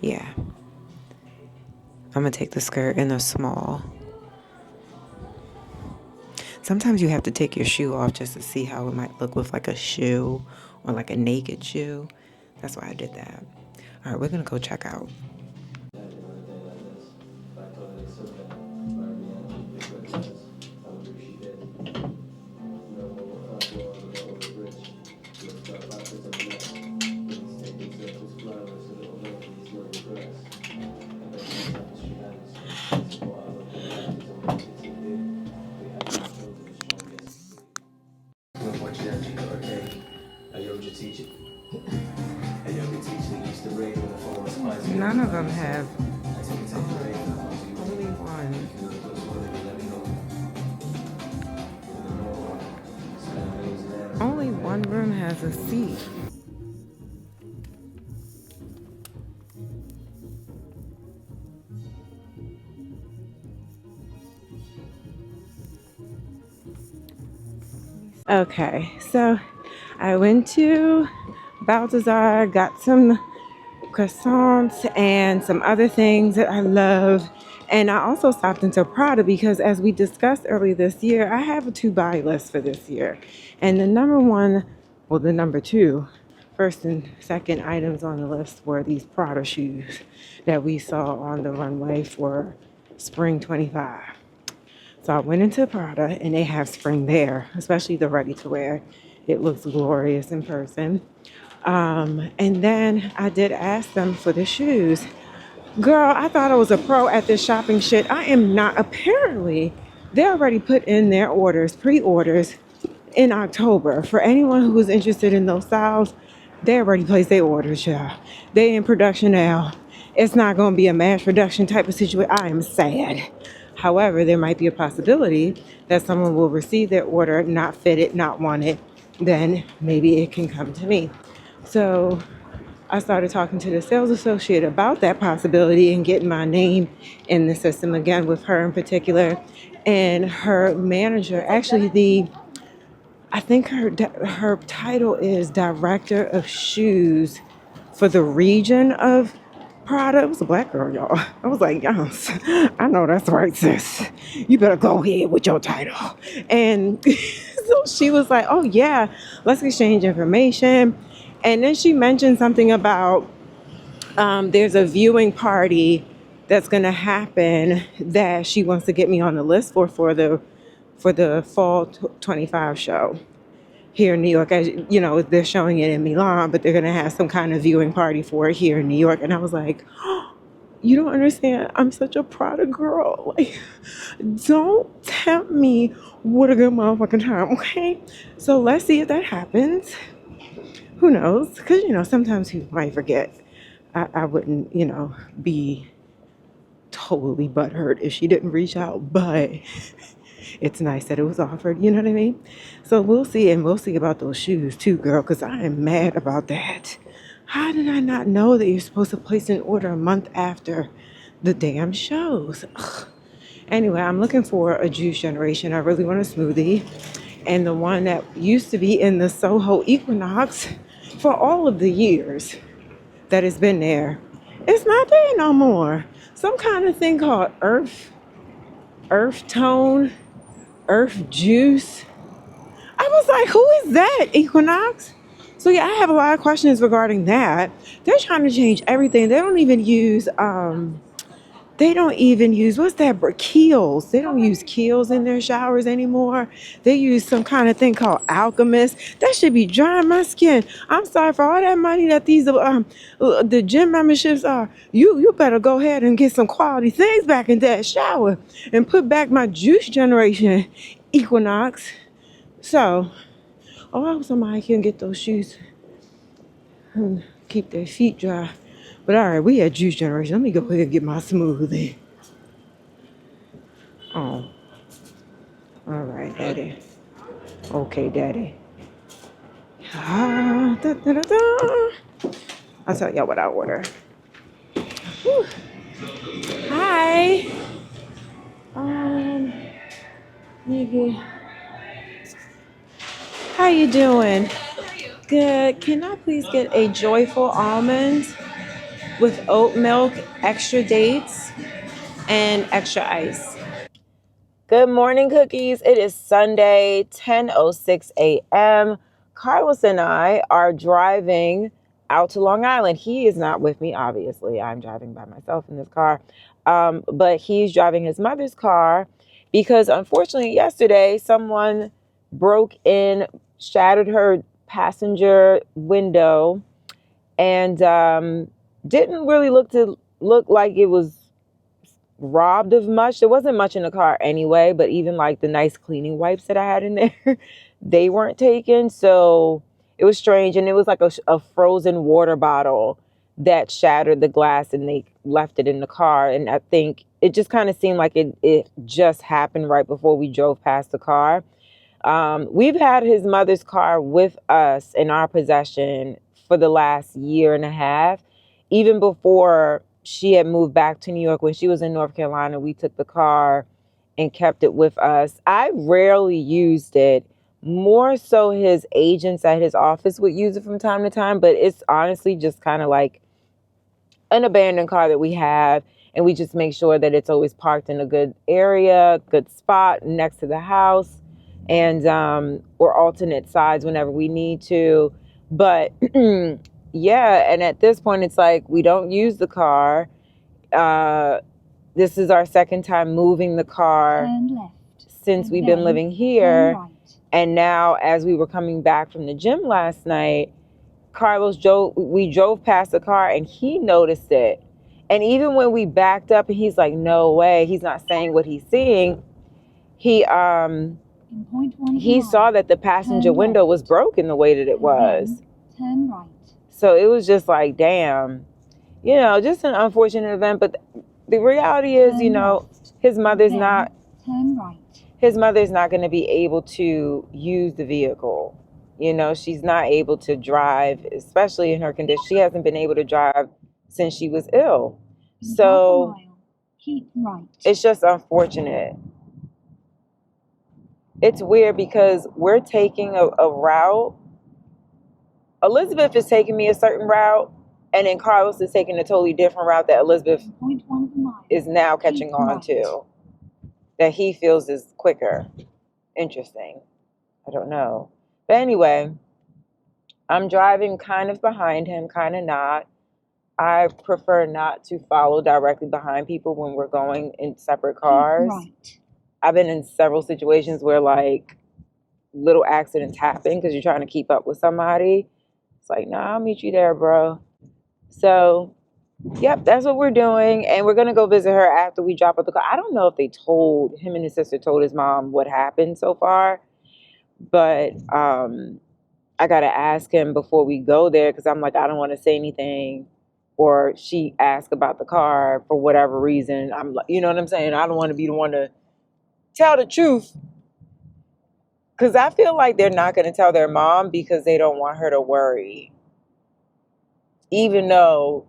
[SPEAKER 1] Yeah. I'm going to take the skirt in a small. Sometimes you have to take your shoe off just to see how it might look with like a shoe or like a naked shoe. That's why I did that. All right, we're going to go check out. None of them have only one. one room has a seat. Okay, so I went to Balthazar, got some croissants and some other things that I love. And I also stopped into Prada because, as we discussed earlier this year, I have a to-buy list for this year. And the number one, well, the number two, first and second items on the list were these Prada shoes that we saw on the runway for spring 25. So I went into Prada and they have spring there, especially the ready to wear. It looks glorious in person. And then I did ask them for the shoes. Girl, I thought I was a pro at this shopping shit. I am not. Apparently, they already put in their orders, pre-orders in October. For anyone who was interested in those styles, they already placed their orders, y'all. They in production now. It's not going to be a mass production type of situation. I am sad. However, there might be a possibility that someone will receive their order, not fit it, not want it. Then maybe it can come to me. So I started talking to the sales associate about that possibility and getting my name in the system again with her in particular. And her manager, actually I think her title is Director of Shoes for the region of Prada. It was a black girl, y'all. I was like, yes, I know that's right, sis. You better go ahead with your title. And so she was like, oh yeah, let's exchange information. And then she mentioned something about there's a viewing party that's going to happen that she wants to get me on the list for the fall 25 show here in New York. As you know, they're showing it in Milan, but they're going to have some kind of viewing party for it here in New York. And I was like, oh, you don't understand. I'm such a Prada girl. Like, don't tempt me with a good motherfucking time, okay? So let's see if that happens. Who knows? Because, sometimes people might forget. I wouldn't, be totally butthurt if she didn't reach out. But it's nice that it was offered. You know what I mean? So we'll see. And we'll see about those shoes too, girl. Because I am mad about that. How did I not know that you're supposed to place an order a month after the damn shows? Ugh. Anyway, I'm looking for a juice generation. I really want a smoothie. And the one that used to be in the Soho Equinox for all of the years that it's been there, it's not there no more. Some kind of thing called earth tone, earth juice. I was like, who is that, Equinox? So yeah, I have a lot of questions regarding that. They're trying to change everything. They don't even use what's that, Kiehl's. They don't use Kiehl's in their showers anymore. They use some kind of thing called Alchemist. That should be drying my skin. I'm sorry for all that money that these the gym memberships are. You better go ahead and get some quality things back in that shower and put back my juice generation, Equinox. So, I hope somebody can get those shoes and keep their feet dry. But all right, we had juice generation. Let me go ahead and get my smoothie. Oh. All right, Daddy. Okay, Daddy. I'll tell y'all what I order. Whew. Hi. Nigga. How you doing? Good. Can I please get a joyful almond with oat milk, extra dates, and extra ice? Good morning, cookies. It is Sunday, 10:06 a.m. Carlos and I are driving out to Long Island. He is not with me, obviously. I'm driving by myself in this car. But he's driving his mother's car because, unfortunately, yesterday someone broke in, shattered her passenger window, and didn't really look like it was robbed of much. There wasn't much in the car anyway, but even like the nice cleaning wipes that I had in there, they weren't taken. So it was strange. And it was like a frozen water bottle that shattered the glass, and they left it in the car. And I think it just kind of seemed like it just happened right before we drove past the car. We've had his mother's car with us in our possession for the last year and a half. Even before she had moved back to New York, when she was in North Carolina, we took the car and kept it with us. I rarely used it. More so his agents at his office would use it from time to time, but it's honestly just kind of like an abandoned car that we have, and we just make sure that it's always parked in a good area, good spot next to the house, and or alternate sides whenever we need to. But yeah, and at this point it's like we don't use the car. This is our second time moving the car since we've been living here. And now, as we were coming back from the gym last night, we drove past the car and he noticed it. And even when we backed up and he's like, no way, he's not saying what he's seeing. He saw that the passenger window was broken the way that it was.
[SPEAKER 7] Turn right.
[SPEAKER 1] So it was just like, damn, you know, just an unfortunate event. But the reality is, you know, his mother's not going to be able to use the vehicle. You know, she's not able to drive, especially in her condition. She hasn't been able to drive since she was ill. So
[SPEAKER 7] Keep right.
[SPEAKER 1] It's just unfortunate. It's weird because we're taking a route. Elizabeth is taking me a certain route, and then Carlos is taking a totally different route that Elizabeth is now catching on to, that he feels is quicker. Interesting. I don't know. But anyway, I'm driving kind of behind him, kind of not. I prefer not to follow directly behind people when we're going in separate cars.
[SPEAKER 7] Right.
[SPEAKER 1] I've been in several situations where like little accidents happen because you're trying to keep up with somebody. It's like, nah, I'll meet you there, bro. So, yep, that's what we're doing. And we're going to go visit her after we drop off the car. I don't know if him and his sister told his mom what happened so far. But I got to ask him before we go there because I'm like, I don't want to say anything. Or she asked about the car for whatever reason. I'm like, you know what I'm saying? I don't want to be the one to tell the truth. Because I feel like they're not going to tell their mom because they don't want her to worry. Even though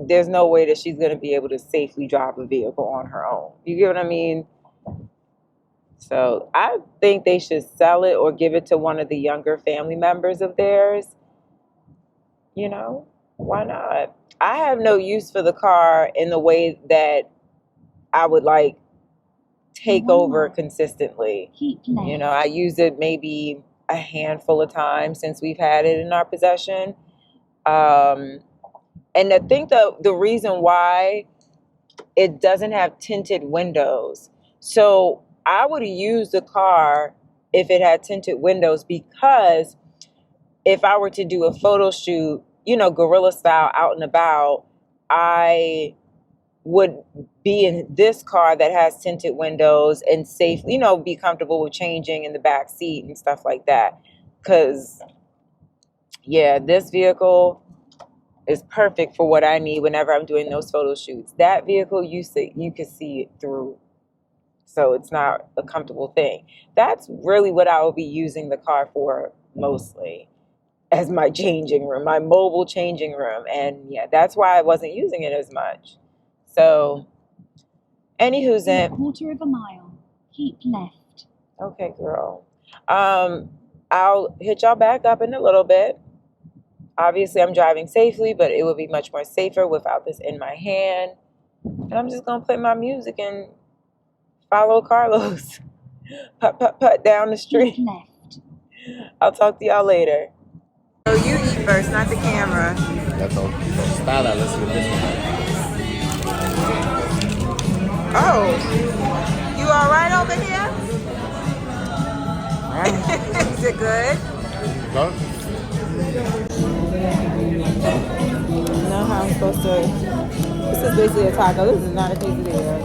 [SPEAKER 1] there's no way that she's going to be able to safely drive a vehicle on her own. You get what I mean? So I think they should sell it or give it to one of the younger family members of theirs. You know, why not? I have no use for the car in the way that I would like take over consistently. You know, I use it maybe a handful of times since we've had it in our possession. And I think the reason why it doesn't have tinted windows. So I would use the car if it had tinted windows because if I were to do a photo shoot, you know, guerrilla style out and about, I would be in this car that has tinted windows and safe, you know, be comfortable with changing in the back seat and stuff like that. Because, yeah, this vehicle is perfect for what I need whenever I'm doing those photo shoots. That vehicle, you can see it through. So it's not a comfortable thing. That's really what I will be using the car for mostly, as my changing room, my mobile changing room. And yeah, that's why I wasn't using it as much. So, anywho's
[SPEAKER 7] in a quarter of a mile, keep left.
[SPEAKER 1] Okay, girl. I'll hit y'all back up in a little bit. Obviously, I'm driving safely, but it would be much more safer without this in my hand. And I'm just going to play my music and follow Carlos. Put down the street.
[SPEAKER 7] Left.
[SPEAKER 1] I'll talk to y'all later. So you eat first, not the camera.
[SPEAKER 8] That's all. Let's do this one.
[SPEAKER 1] Oh, you all right over here? Is it good?
[SPEAKER 8] Go.
[SPEAKER 1] I know how I'm supposed to. This is basically a taco. This is not a quesadilla.